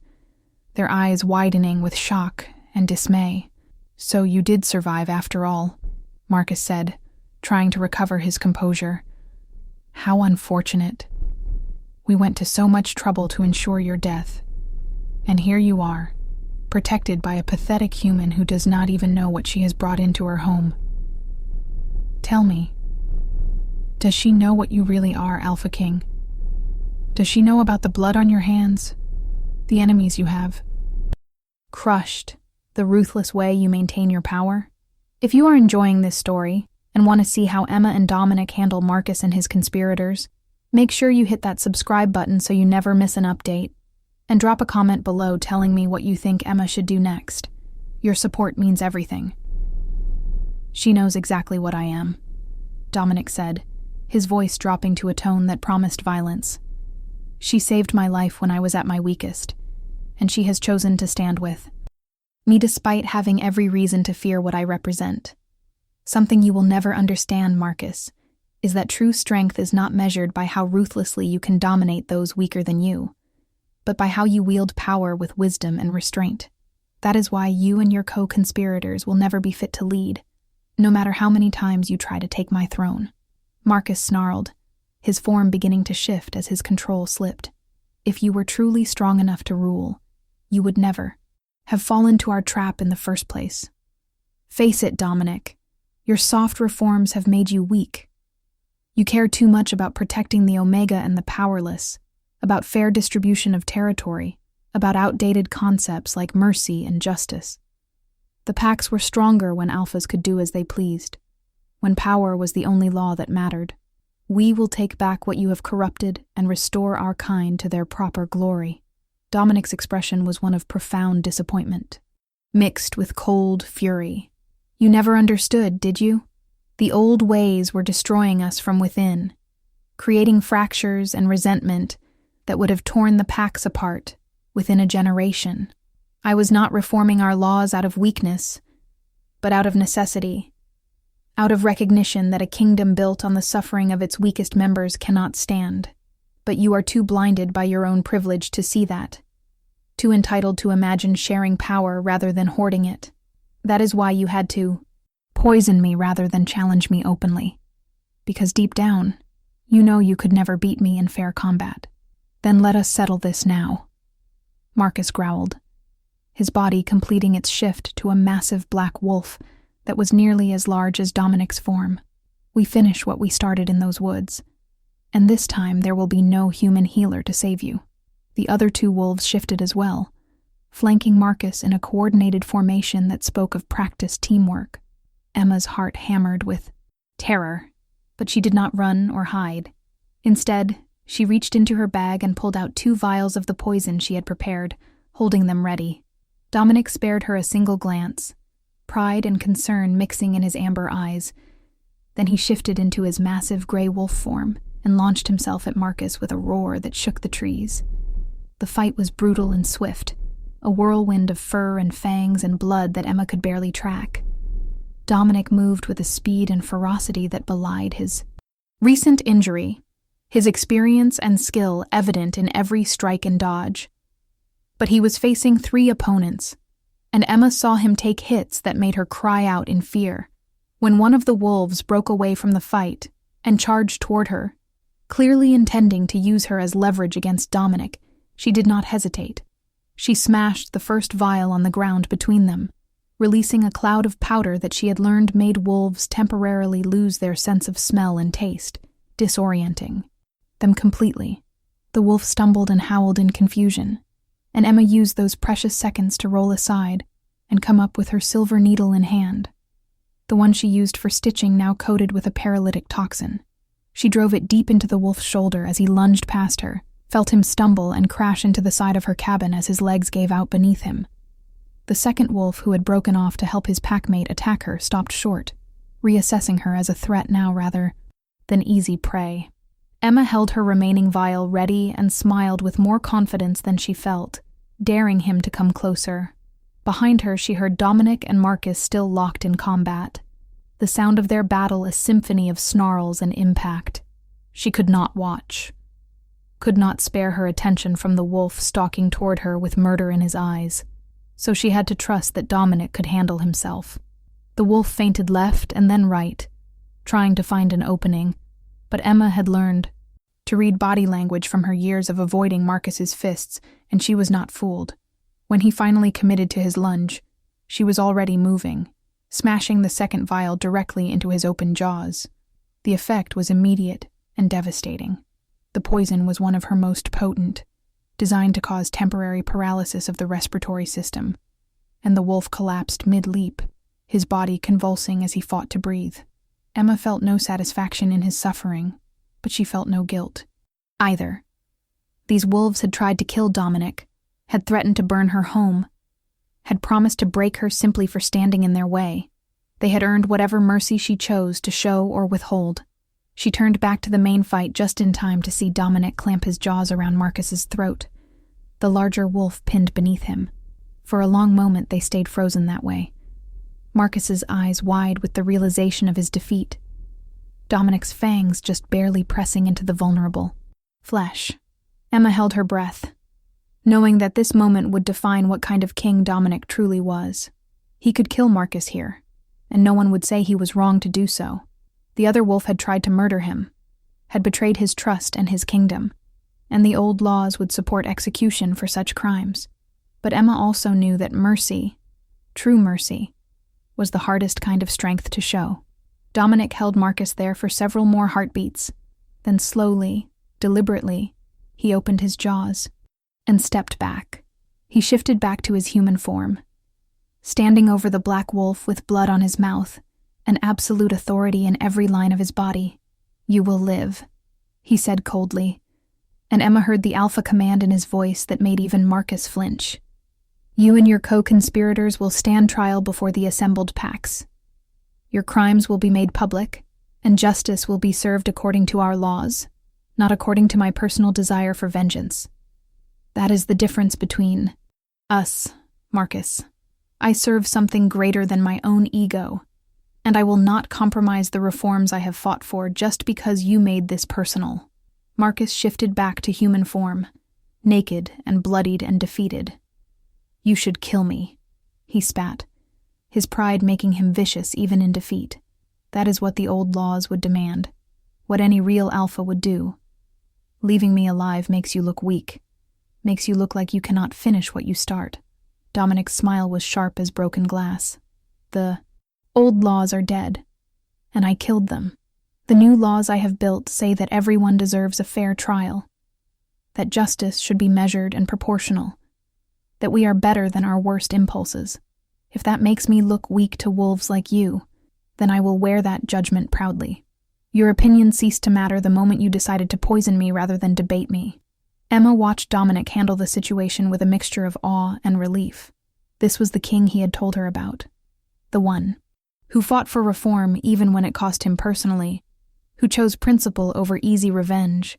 Speaker 1: their eyes widening with shock and dismay. "So you did survive after all," Marcus said, trying to recover his composure. "How unfortunate. We went to so much trouble to ensure your death. And here you are, protected by a pathetic human who does not even know what she has brought into her home. Tell me, does she know what you really are, Alpha King? Does she know about the blood on your hands, the enemies you have crushed, the ruthless way you maintain your power?" If you are enjoying this story and want to see how Emma and Dominic handle Marcus and his conspirators, make sure you hit that subscribe button so you never miss an update, and drop a comment below telling me what you think Emma should do next. Your support means everything. "She knows exactly what I am," Dominic said, his voice dropping to a tone that promised violence. "She saved my life when I was at my weakest, and she has chosen to stand with me despite having every reason to fear what I represent. Something you will never understand, Marcus, is that true strength is not measured by how ruthlessly you can dominate those weaker than you, but by how you wield power with wisdom and restraint. That is why you and your co-conspirators will never be fit to lead, no matter how many times you try to take my throne." Marcus snarled, his form beginning to shift as his control slipped. "If you were truly strong enough to rule, you would never have fallen to our trap in the first place. Face it, Dominic. Your soft reforms have made you weak. You care too much about protecting the Omega and the powerless, about fair distribution of territory, about outdated concepts like mercy and justice. The packs were stronger when alphas could do as they pleased, when power was the only law that mattered. We will take back what you have corrupted and restore our kind to their proper glory. Dominic's expression was one of profound disappointment, mixed with cold fury. You never understood, did you? The old ways were destroying us from within, creating fractures and resentment that would have torn the packs apart within a generation. I was not reforming our laws out of weakness, but out of necessity, out of recognition that a kingdom built on the suffering of its weakest members cannot stand. But you are too blinded by your own privilege to see that, too entitled to imagine sharing power rather than hoarding it. That is why you had to poison me rather than challenge me openly. Because deep down, you know you could never beat me in fair combat. Then let us settle this now. Marcus growled, his body completing its shift to a massive black wolf that was nearly as large as Dominic's form. We finish what we started in those woods, and this time there will be no human healer to save you. The other two wolves shifted as well, flanking Marcus in a coordinated formation that spoke of practiced teamwork. Emma's heart hammered with terror, but she did not run or hide. Instead, she reached into her bag and pulled out 2 vials of the poison she had prepared, holding them ready. Dominic spared her a single glance, pride and concern mixing in his amber eyes. Then he shifted into his massive gray wolf form and launched himself at Marcus with a roar that shook the trees. The fight was brutal and swift, a whirlwind of fur and fangs and blood that Emma could barely track. Dominic moved with a speed and ferocity that belied his recent injury, his experience and skill evident in every strike and dodge. But he was facing 3 opponents, and Emma saw him take hits that made her cry out in fear. When one of the wolves broke away from the fight and charged toward her, clearly intending to use her as leverage against Dominic, she did not hesitate. She smashed the first vial on the ground between them, releasing a cloud of powder that she had learned made wolves temporarily lose their sense of smell and taste, disorienting them completely. The wolf stumbled and howled in confusion, and Emma used those precious seconds to roll aside and come up with her silver needle in hand, the one she used for stitching now coated with a paralytic toxin. She drove it deep into the wolf's shoulder as he lunged past her, felt him stumble and crash into the side of her cabin as his legs gave out beneath him. The second wolf, who had broken off to help his packmate attack her, stopped short, reassessing her as a threat now rather than easy prey. Emma held her remaining vial ready and smiled with more confidence than she felt, daring him to come closer. Behind her, she heard Dominic and Marcus still locked in combat, the sound of their battle a symphony of snarls and impact. She could not watch, could not spare her attention from the wolf stalking toward her with murder in his eyes, so she had to trust that Dominic could handle himself. The wolf feinted left and then right, trying to find an opening, but Emma had learned to read body language from her years of avoiding Marcus's fists, and she was not fooled. When he finally committed to his lunge, she was already moving, smashing the second vial directly into his open jaws. The effect was immediate and devastating. The poison was one of her most potent, designed to cause temporary paralysis of the respiratory system, and the wolf collapsed mid-leap, his body convulsing as he fought to breathe. Emma felt no satisfaction in his suffering, but she felt no guilt either. These wolves had tried to kill Dominic, had threatened to burn her home, had promised to break her simply for standing in their way. They had earned whatever mercy she chose to show or withhold. She turned back to the main fight just in time to see Dominic clamp his jaws around Marcus's throat, the larger wolf pinned beneath him. For a long moment they stayed frozen that way, Marcus's eyes wide with the realization of his defeat, Dominic's fangs just barely pressing into the vulnerable flesh. Emma held her breath, knowing that this moment would define what kind of king Dominic truly was. He could kill Marcus here, and no one would say he was wrong to do so. The other wolf had tried to murder him, had betrayed his trust and his kingdom, and the old laws would support execution for such crimes. But Emma also knew that mercy, true mercy, was the hardest kind of strength to show. Dominic held Marcus there for several more heartbeats. Then slowly, deliberately, he opened his jaws and stepped back. He shifted back to his human form, standing over the black wolf with blood on his mouth and absolute authority in every line of his body. "You will live," he said coldly, and Emma heard the alpha command in his voice that made even Marcus flinch. "You and your co-conspirators will stand trial before the assembled packs. Your crimes will be made public, and justice will be served according to our laws, not according to my personal desire for vengeance. That is the difference between us, Marcus. I serve something greater than my own ego, and I will not compromise the reforms I have fought for just because you made this personal." Marcus shifted back to human form, naked and bloodied and defeated. "You should kill me," he spat, his pride making him vicious even in defeat. That is what the old laws would demand, what any real alpha would do. Leaving me alive makes you look weak, makes you look like you cannot finish what you start. Dominic's smile was sharp as broken glass. "The old laws are dead, and I killed them. The new laws I have built say that everyone deserves a fair trial, that justice should be measured and proportional, that we are better than our worst impulses. If that makes me look weak to wolves like you, then I will wear that judgment proudly. Your opinion ceased to matter the moment you decided to poison me rather than debate me." Emma watched Dominic handle the situation with a mixture of awe and relief. This was the king he had told her about. The one who fought for reform even when it cost him personally, who chose principle over easy revenge.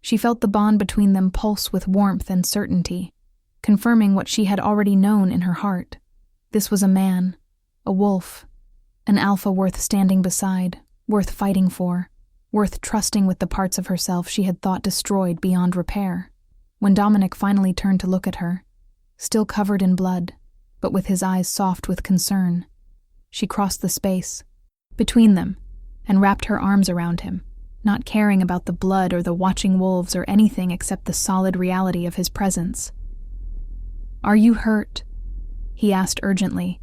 Speaker 1: She felt the bond between them pulse with warmth and certainty, confirming what she had already known in her heart. This was a man, a wolf, an alpha worth standing beside, worth fighting for, worth trusting with the parts of herself she had thought destroyed beyond repair. When Dominic finally turned to look at her, still covered in blood, but with his eyes soft with concern, she crossed the space between them and wrapped her arms around him, not caring about the blood or the watching wolves or anything except the solid reality of his presence. "Are you hurt?" he asked urgently,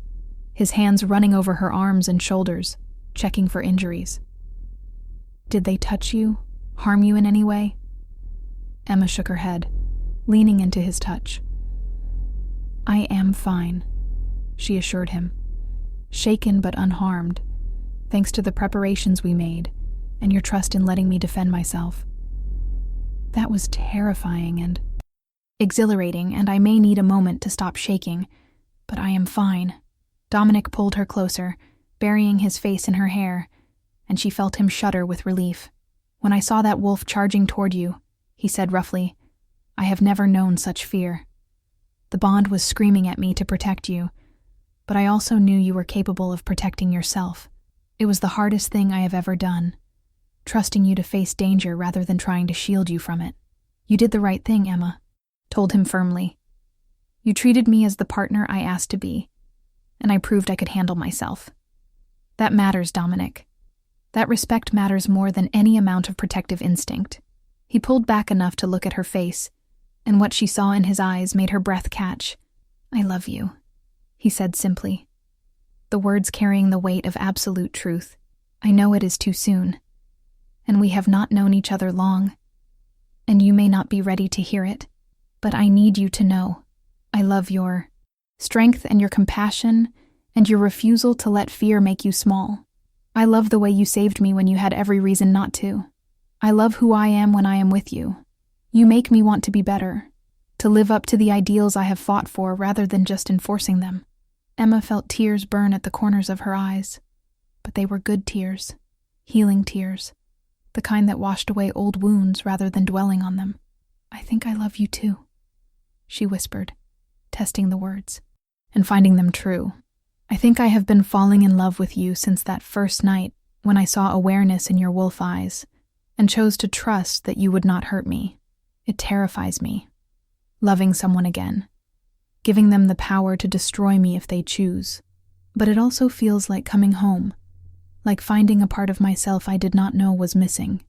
Speaker 1: his hands running over her arms and shoulders, checking for injuries. "Did they touch you, harm you in any way?" Emma shook her head, leaning into his touch. "I am fine," she assured him, shaken but unharmed, thanks to the preparations we made and your trust in letting me defend myself. That was terrifying and exhilarating, and I may need a moment to stop shaking, but I am fine." Dominic pulled her closer, burying his face in her hair, and she felt him shudder with relief. "When I saw that wolf charging toward you," he said roughly, "I have never known such fear. The bond was screaming at me to protect you, but I also knew you were capable of protecting yourself. It was the hardest thing I have ever done, trusting you to face danger rather than trying to shield you from it. You did the right thing, Emma," told him firmly. "You treated me as the partner I asked to be, and I proved I could handle myself. That matters, Dominic. That respect matters more than any amount of protective instinct." He pulled back enough to look at her face, and what she saw in his eyes made her breath catch. "I love you," he said simply, the words carrying the weight of absolute truth. "I know it is too soon, and we have not known each other long, and you may not be ready to hear it, but I need you to know. I love your strength and your compassion and your refusal to let fear make you small. I love the way you saved me when you had every reason not to. I love who I am when I am with you. You make me want to be better, to live up to the ideals I have fought for rather than just enforcing them." Emma felt tears burn at the corners of her eyes, but they were good tears, healing tears, the kind that washed away old wounds rather than dwelling on them. "I think I love you too," she whispered, testing the words, and finding them true. "I think I have been falling in love with you since that first night when I saw awareness in your wolf eyes and chose to trust that you would not hurt me. It terrifies me. Loving someone again, giving them the power to destroy me if they choose. But it also feels like coming home, like finding a part of myself I did not know was missing."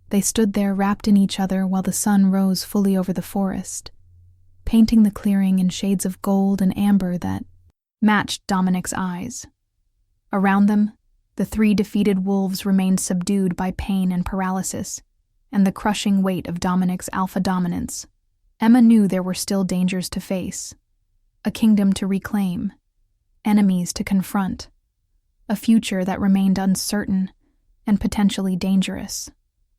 Speaker 1: They stood there wrapped in each other while the sun rose fully over the forest. painting the clearing in shades of gold and amber that matched Dominic's eyes. Around them, the 3 defeated wolves remained subdued by pain and paralysis, and the crushing weight of Dominic's alpha dominance. Emma knew there were still dangers to face, a kingdom to reclaim, enemies to confront, a future that remained uncertain and potentially dangerous.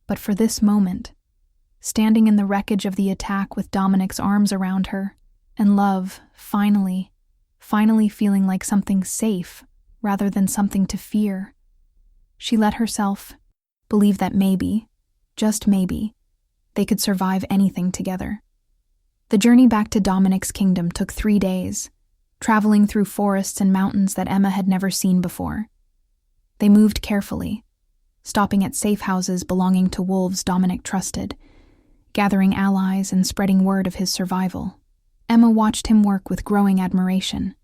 Speaker 1: But for this moment, standing in the wreckage of the attack with Dominic's arms around her, and love, finally feeling like something safe rather than something to fear, she let herself believe that maybe, just maybe, they could survive anything together. The journey back to Dominic's kingdom took 3 days, traveling through forests and mountains that Emma had never seen before. They moved carefully, stopping at safe houses belonging to wolves Dominic trusted, gathering allies and spreading word of his survival. Emma watched him work with growing admiration,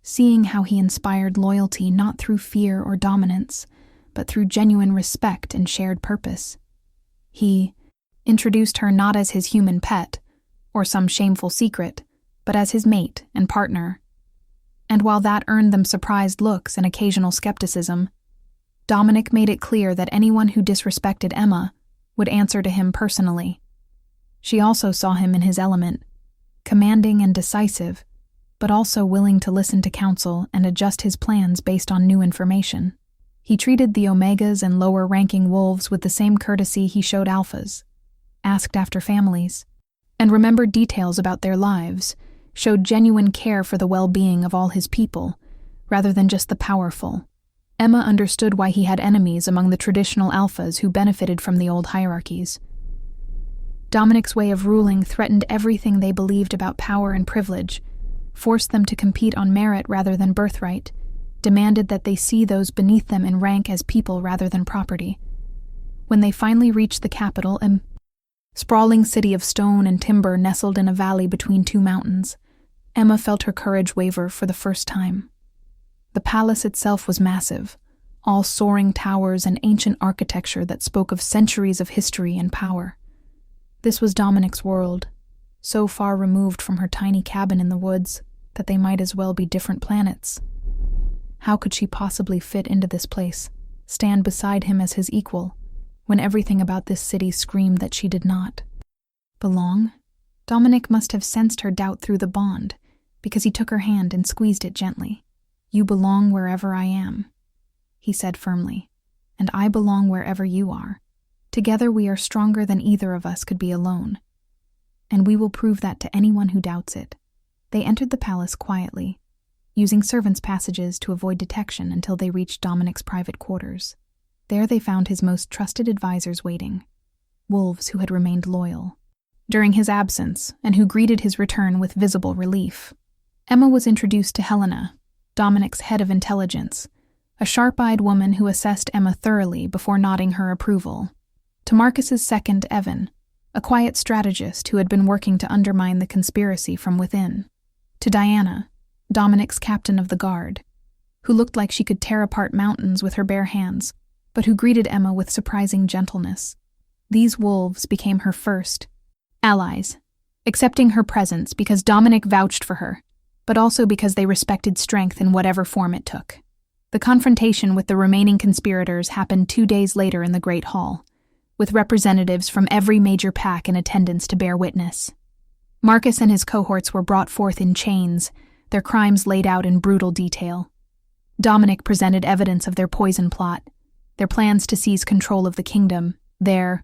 Speaker 1: seeing how he inspired loyalty not through fear or dominance, but through genuine respect and shared purpose. He introduced her not as his human pet, or some shameful secret, but as his mate and partner. And while that earned them surprised looks and occasional skepticism, Dominic made it clear that anyone who disrespected Emma would answer to him personally. She also saw him in his element, commanding and decisive, but also willing to listen to counsel and adjust his plans based on new information. He treated the Omegas and lower-ranking wolves with the same courtesy he showed Alphas, asked after families, and remembered details about their lives, showed genuine care for the well-being of all his people, rather than just the powerful. Emma understood why he had enemies among the traditional Alphas who benefited from the old hierarchies. Dominic's way of ruling threatened everything they believed about power and privilege, forced them to compete on merit rather than birthright, demanded that they see those beneath them in rank as people rather than property. When they finally reached the capital, a sprawling city of stone and timber nestled in a valley between 2 mountains, Emma felt her courage waver for the first time. The palace itself was massive, all soaring towers and ancient architecture that spoke of centuries of history and power. This was Dominic's world, so far removed from her tiny cabin in the woods that they might as well be different planets. How could she possibly fit into this place, stand beside him as his equal, when everything about this city screamed that she did not belong? Dominic must have sensed her doubt through the bond, because he took her hand and squeezed it gently. "You belong wherever I am," he said firmly, "and I belong wherever you are. Together we are stronger than either of us could be alone, and we will prove that to anyone who doubts it." They entered the palace quietly, using servants' passages to avoid detection until they reached Dominic's private quarters. There they found his most trusted advisors waiting, wolves who had remained loyal during his absence and who greeted his return with visible relief. Emma was introduced to Helena, Dominic's head of intelligence, a sharp-eyed woman who assessed Emma thoroughly before nodding her approval. To Marcus's second, Evan, a quiet strategist who had been working to undermine the conspiracy from within. To Diana, Dominic's captain of the guard, who looked like she could tear apart mountains with her bare hands, but who greeted Emma with surprising gentleness. These wolves became her first allies, accepting her presence because Dominic vouched for her, but also because they respected strength in whatever form it took. The confrontation with the remaining conspirators happened 2 days later in the Great Hall, with representatives from every major pack in attendance to bear witness. Marcus and his cohorts were brought forth in chains, their crimes laid out in brutal detail. Dominic presented evidence of their poison plot, their plans to seize control of the kingdom, their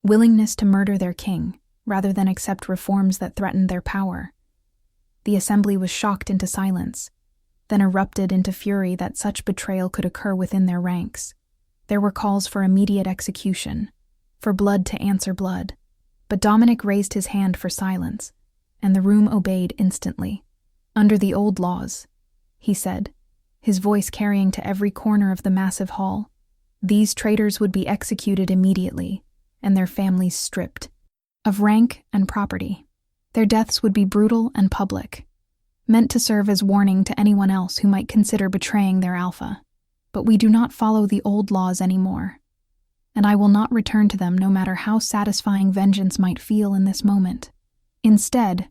Speaker 1: willingness to murder their king, rather than accept reforms that threatened their power. The assembly was shocked into silence, then erupted into fury that such betrayal could occur within their ranks. There were calls for immediate execution, for blood to answer blood, but Dominic raised his hand for silence, and the room obeyed instantly. "Under the old laws," he said, his voice carrying to every corner of the massive hall, "these traitors would be executed immediately, and their families stripped of rank and property. Their deaths would be brutal and public, meant to serve as warning to anyone else who might consider betraying their alpha. But we do not follow the old laws anymore, and I will not return to them no matter how satisfying vengeance might feel in this moment. Instead,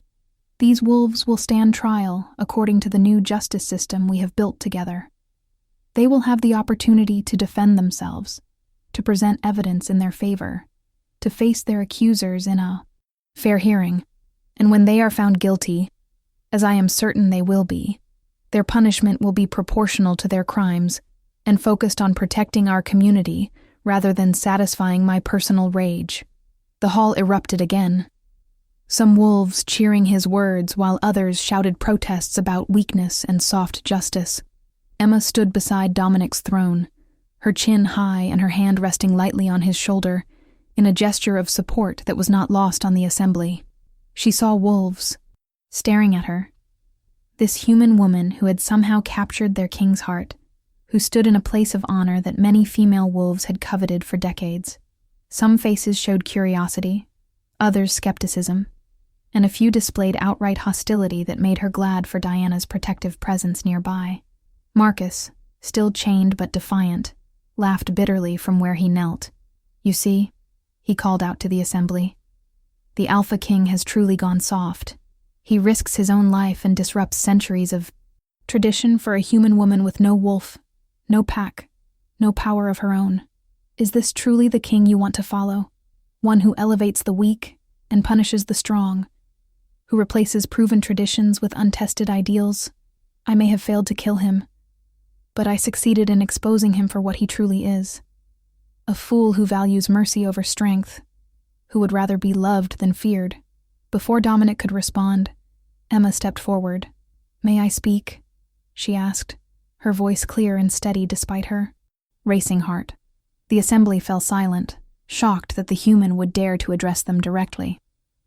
Speaker 1: These wolves will stand trial according to the new justice system we have built together. They will have the opportunity to defend themselves, to present evidence in their favor, to face their accusers in a fair hearing, and when they are found guilty, as I am certain they will be, their punishment will be proportional to their crimes and focused on protecting our community rather than satisfying my personal rage. The hall erupted again, some wolves cheering his words while others shouted protests about weakness and soft justice. Emma stood beside Dominic's throne, her chin high and her hand resting lightly on his shoulder, in a gesture of support that was not lost on the assembly. She saw wolves, staring at her. This human woman who had somehow captured their king's heart, who stood in a place of honor that many female wolves had coveted for decades. Some faces showed curiosity, others skepticism, and a few displayed outright hostility that made her glad for Diana's protective presence nearby. Marcus, still chained but defiant, laughed bitterly from where he knelt. "You see," he called out to the assembly, "the Alpha King has truly gone soft. He risks his own life and disrupts centuries of tradition for a human woman with no wolf, no pack, no power of her own. Is this truly the king you want to follow? One who elevates the weak and punishes the strong, who replaces proven traditions with untested ideals? I may have failed to kill him, but I succeeded in exposing him for what he truly is. A fool who values mercy over strength, who would rather be loved than feared." Before Dominic could respond, Emma stepped forward. "May I speak?" she asked, her voice clear and steady despite her racing heart. The assembly fell silent, shocked that the human would dare to address them directly.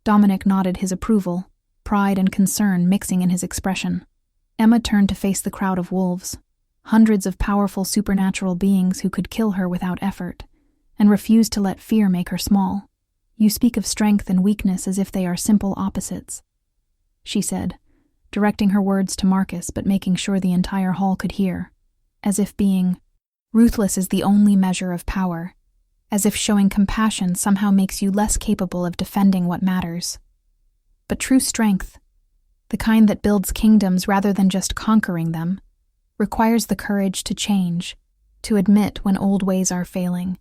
Speaker 1: Dominic nodded his approval, pride and concern mixing in his expression. Emma turned to face the crowd of wolves, hundreds of powerful supernatural beings who could kill her without effort, and refused to let fear make her small. "You speak of strength and weakness as if they are simple opposites," she said, directing her words to Marcus but making sure the entire hall could hear, as if being ruthless is the only measure of power, as if showing compassion somehow makes you less capable of defending what matters. But true strength, the kind that builds kingdoms rather than just conquering them, requires the courage to change, to admit when old ways are failing,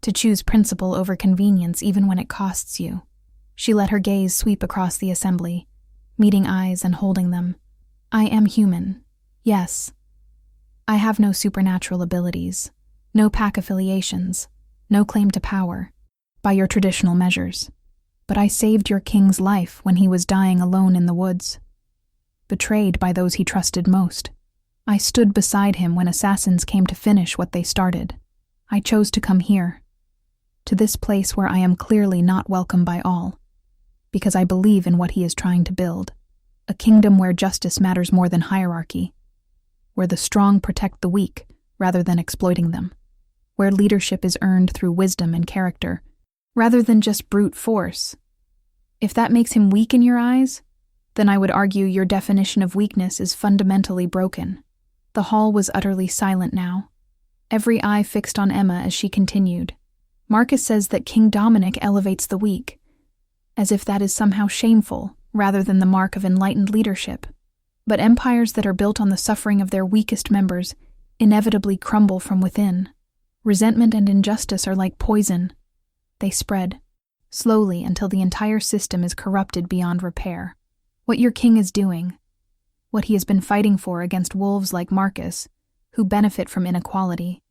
Speaker 1: to choose principle over convenience even when it costs you. She let her gaze sweep across the assembly, meeting eyes and holding them. "I am human, yes. I have no supernatural abilities, no pack affiliations, no claim to power, by your traditional measures. But I saved your king's life when he was dying alone in the woods, betrayed by those he trusted most. I stood beside him when assassins came to finish what they started. I chose to come here, to this place where I am clearly not welcome by all, because I believe in what he is trying to build, a kingdom where justice matters more than hierarchy, where the strong protect the weak rather than exploiting them, where leadership is earned through wisdom and character, rather than just brute force. If that makes him weak in your eyes, then I would argue your definition of weakness is fundamentally broken." The hall was utterly silent now, every eye fixed on Emma as she continued. "Marcus says that King Dominic elevates the weak, as if that is somehow shameful rather than the mark of enlightened leadership. But empires that are built on the suffering of their weakest members inevitably crumble from within. Resentment and injustice are like poison. They spread, slowly until the entire system is corrupted beyond repair. What your king is doing, what he has been fighting for against wolves like Marcus, who benefit from inequality,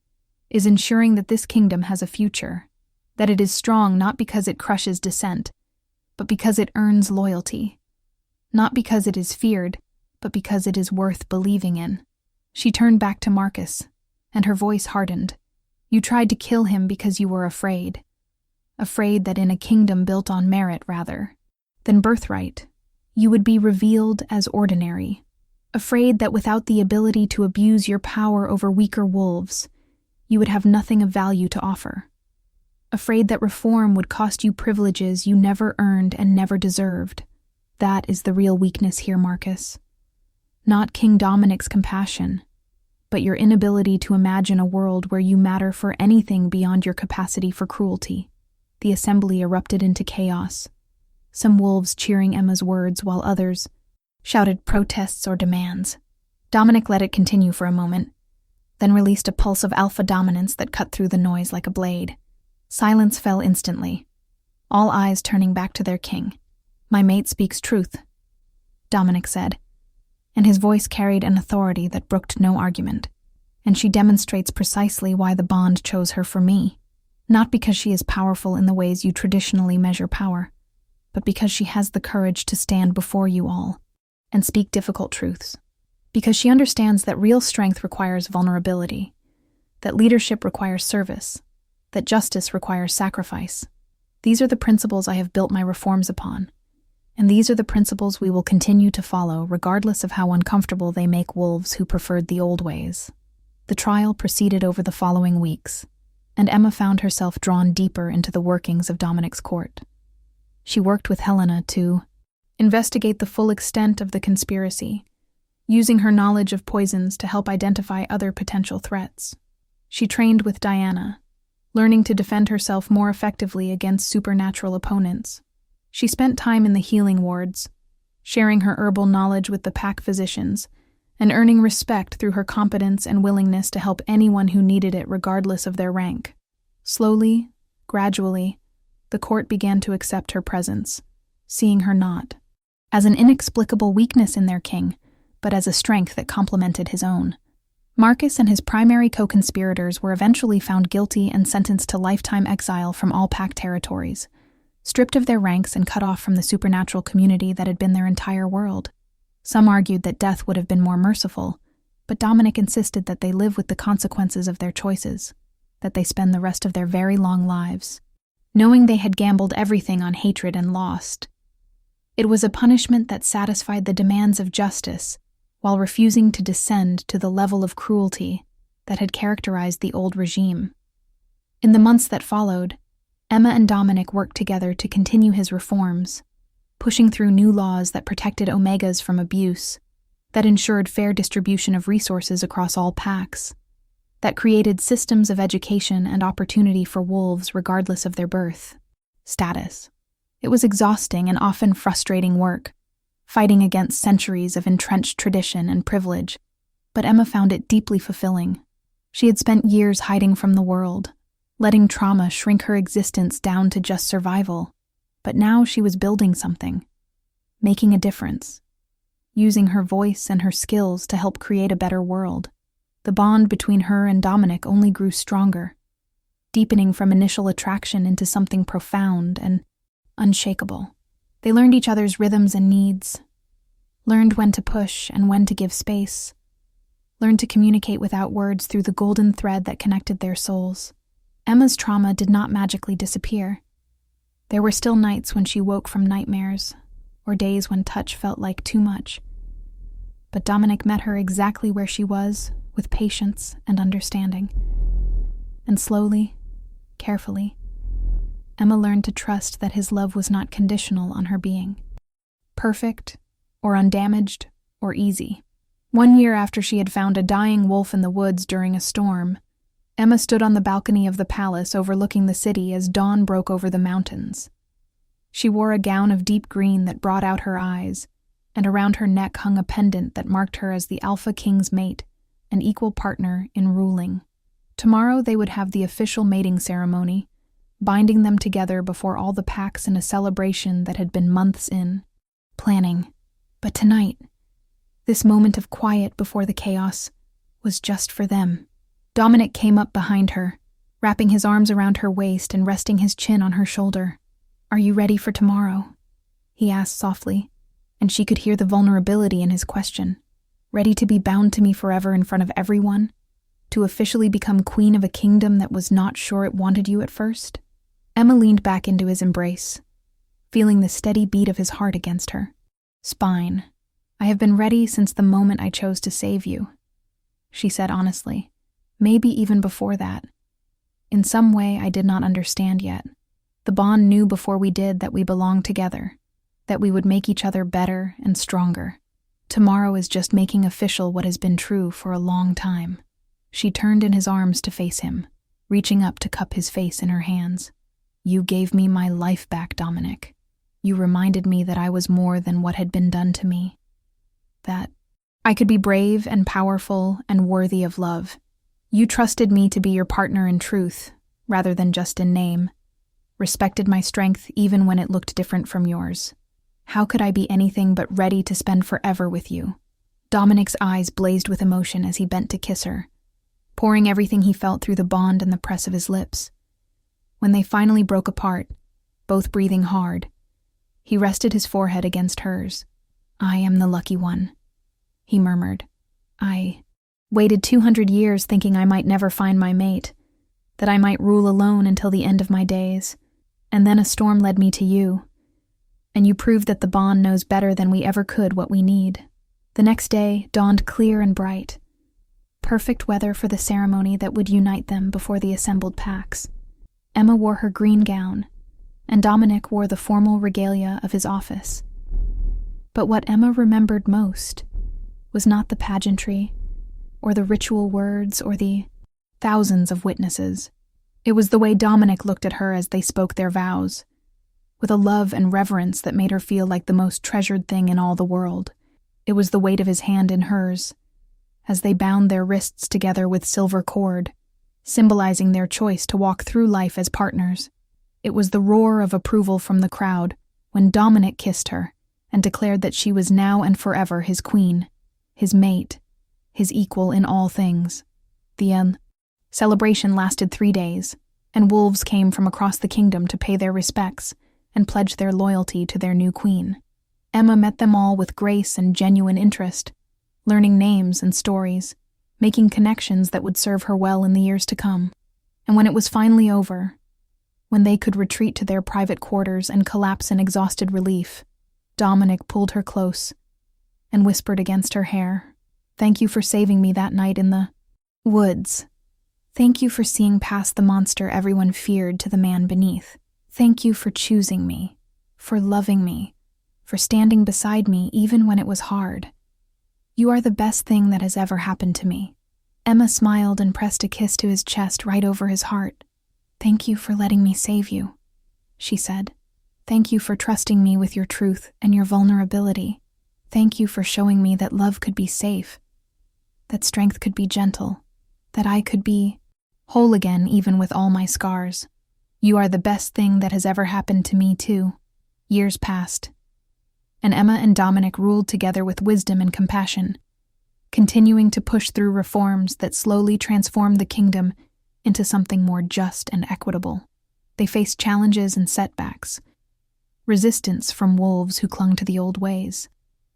Speaker 1: is ensuring that this kingdom has a future, that it is strong not because it crushes dissent, but because it earns loyalty, not because it is feared, but because it is worth believing in." She turned back to Marcus, and her voice hardened. "You tried to kill him because you were afraid that in a kingdom built on merit rather than birthright, you would be revealed as ordinary, afraid that without the ability to abuse your power over weaker wolves, you would have nothing of value to offer, afraid that reform would cost you privileges you never earned and never deserved. That is the real weakness here, Marcus. Not King Dominic's compassion, but your inability to imagine a world where you matter for anything beyond your capacity for cruelty." The assembly erupted into chaos, some wolves cheering Emma's words while others, shouted protests or demands. Dominic let it continue for a moment, then released a pulse of alpha dominance that cut through the noise like a blade. Silence fell instantly, all eyes turning back to their king. "My mate speaks truth," Dominic said, and his voice carried an authority that brooked no argument. "And she demonstrates precisely why the bond chose her for me. Not because she is powerful in the ways you traditionally measure power, but because she has the courage to stand before you all and speak difficult truths. Because she understands that real strength requires vulnerability, that leadership requires service, that justice requires sacrifice. These are the principles I have built my reforms upon, and these are the principles we will continue to follow regardless of how uncomfortable they make wolves who preferred the old ways." The trial proceeded over the following weeks, and Emma found herself drawn deeper into the workings of Dominic's court. She worked with Helena to investigate the full extent of the conspiracy, using her knowledge of poisons to help identify other potential threats. She trained with Diana, learning to defend herself more effectively against supernatural opponents. She spent time in the healing wards, sharing her herbal knowledge with the pack physicians, and earning respect through her competence and willingness to help anyone who needed it regardless of their rank. Slowly, gradually, the court began to accept her presence, seeing her not as an inexplicable weakness in their king, but as a strength that complemented his own. Marcus and his primary co-conspirators were eventually found guilty and sentenced to lifetime exile from all pack territories, stripped of their ranks and cut off from the supernatural community that had been their entire world. Some argued that death would have been more merciful, but Dominic insisted that they live with the consequences of their choices, that they spend the rest of their very long lives, knowing they had gambled everything on hatred and lost. It was a punishment that satisfied the demands of justice, while refusing to descend to the level of cruelty that had characterized the old regime. In the months that followed, Emma and Dominic worked together to continue his reforms, pushing through new laws that protected Omegas from abuse, that ensured fair distribution of resources across all packs, that created systems of education and opportunity for wolves regardless of their birth status. It was exhausting and often frustrating work, fighting against centuries of entrenched tradition and privilege, but Emma found it deeply fulfilling. She had spent years hiding from the world, letting trauma shrink her existence down to just survival. But now she was building something, making a difference, using her voice and her skills to help create a better world. The bond between her and Dominic only grew stronger, deepening from initial attraction into something profound and unshakable. They learned each other's rhythms and needs, learned when to push and when to give space, learned to communicate without words through the golden thread that connected their souls. Emma's trauma did not magically disappear. There were still nights when she woke from nightmares, or days when touch felt like too much. But Dominic met her exactly where she was, with patience and understanding. And slowly, carefully, Emma learned to trust that his love was not conditional on her being perfect, or undamaged, or easy. 1 year after she had found a dying wolf in the woods during a storm, Emma stood on the balcony of the palace overlooking the city as dawn broke over the mountains. She wore a gown of deep green that brought out her eyes, and around her neck hung a pendant that marked her as the Alpha King's mate, an equal partner in ruling. Tomorrow they would have the official mating ceremony, binding them together before all the packs in a celebration that had been months in planning. But tonight, this moment of quiet before the chaos, was just for them. Dominic came up behind her, wrapping his arms around her waist and resting his chin on her shoulder. "Are you ready for tomorrow?" he asked softly, and she could hear the vulnerability in his question. "Ready to be bound to me forever in front of everyone? To officially become queen of a kingdom that was not sure it wanted you at first?" Emma leaned back into his embrace, feeling the steady beat of his heart against her. "Spine, I have been ready since the moment I chose to save you," she said honestly. "Maybe even before that. In some way I did not understand yet. The bond knew before we did that we belonged together, that we would make each other better and stronger. Tomorrow is just making official what has been true for a long time." She turned in his arms to face him, reaching up to cup his face in her hands. "You gave me my life back, Dominic. You reminded me that I was more than what had been done to me. I could be brave and powerful and worthy of love. You trusted me to be your partner in truth, rather than just in name. Respected my strength even when it looked different from yours. How could I be anything but ready to spend forever with you? Dominic's eyes blazed with emotion as he bent to kiss her, pouring everything he felt through the bond and the press of his lips. When they finally broke apart, both breathing hard, he rested his forehead against hers. "I am the lucky one," he murmured. "I waited 200 years thinking I might never find my mate, that I might rule alone until the end of my days, and then a storm led me to you, and you proved that the bond knows better than we ever could what we need." The next day dawned clear and bright, perfect weather for the ceremony that would unite them before the assembled packs. Emma wore her green gown, and Dominic wore the formal regalia of his office. But what Emma remembered most was not the pageantry, or the ritual words, or the thousands of witnesses. It was the way Dominic looked at her as they spoke their vows, with a love and reverence that made her feel like the most treasured thing in all the world. It was the weight of his hand in hers, as they bound their wrists together with silver cord, symbolizing their choice to walk through life as partners. It was the roar of approval from the crowd when Dominic kissed her and declared that she was now and forever his queen, his mate, his equal in all things. The celebration lasted 3 days, and wolves came from across the kingdom to pay their respects and pledge their loyalty to their new queen. Emma met them all with grace and genuine interest, learning names and stories, making connections that would serve her well in the years to come. And when it was finally over, when they could retreat to their private quarters and collapse in exhausted relief, Dominic pulled her close and whispered against her hair, "Thank you for saving me that night in the woods. Thank you for seeing past the monster everyone feared to the man beneath. Thank you for choosing me, for loving me, for standing beside me even when it was hard. You are the best thing that has ever happened to me." Emma smiled and pressed a kiss to his chest right over his heart. "Thank you for letting me save you," she said. "Thank you for trusting me with your truth and your vulnerability. Thank you for showing me that love could be safe, that strength could be gentle, that I could be whole again even with all my scars. You are the best thing that has ever happened to me too." Years passed, and Emma and Dominic ruled together with wisdom and compassion, continuing to push through reforms that slowly transformed the kingdom into something more just and equitable. They faced challenges and setbacks, resistance from wolves who clung to the old ways,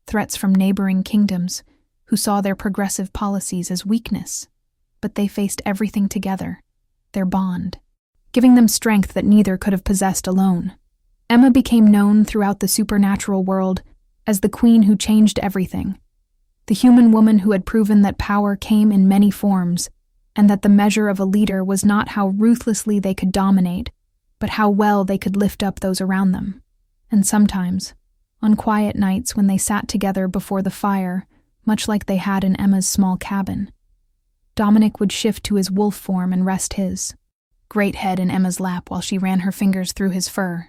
Speaker 1: threats from neighboring kingdoms who saw their progressive policies as weakness, but they faced everything together, their bond, giving them strength that neither could have possessed alone. Emma became known throughout the supernatural world as the queen who changed everything, the human woman who had proven that power came in many forms, and that the measure of a leader was not how ruthlessly they could dominate, but how well they could lift up those around them. And sometimes, on quiet nights when they sat together before the fire, much like they had in Emma's small cabin, Dominic would shift to his wolf form and rest his great head in Emma's lap while she ran her fingers through his fur.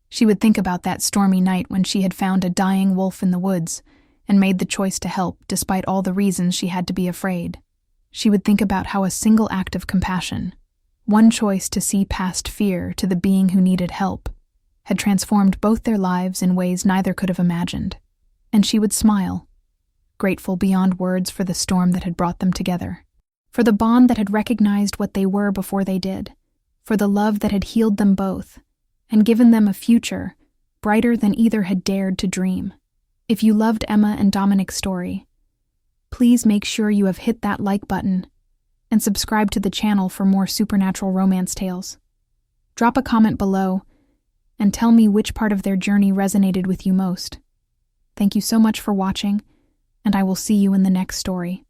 Speaker 1: She would think about that stormy night when she had found a dying wolf in the woods and made the choice to help despite all the reasons she had to be afraid. She would think about how a single act of compassion, one choice to see past fear to the being who needed help, had transformed both their lives in ways neither could have imagined. And she would smile, grateful beyond words for the storm that had brought them together, for the bond that had recognized what they were before they did, for the love that had healed them both and given them a future brighter than either had dared to dream. If you loved Emma and Dominic's story, please make sure you have hit that like button and subscribe to the channel for more supernatural romance tales. Drop a comment below and tell me which part of their journey resonated with you most. Thank you so much for watching, and I will see you in the next story.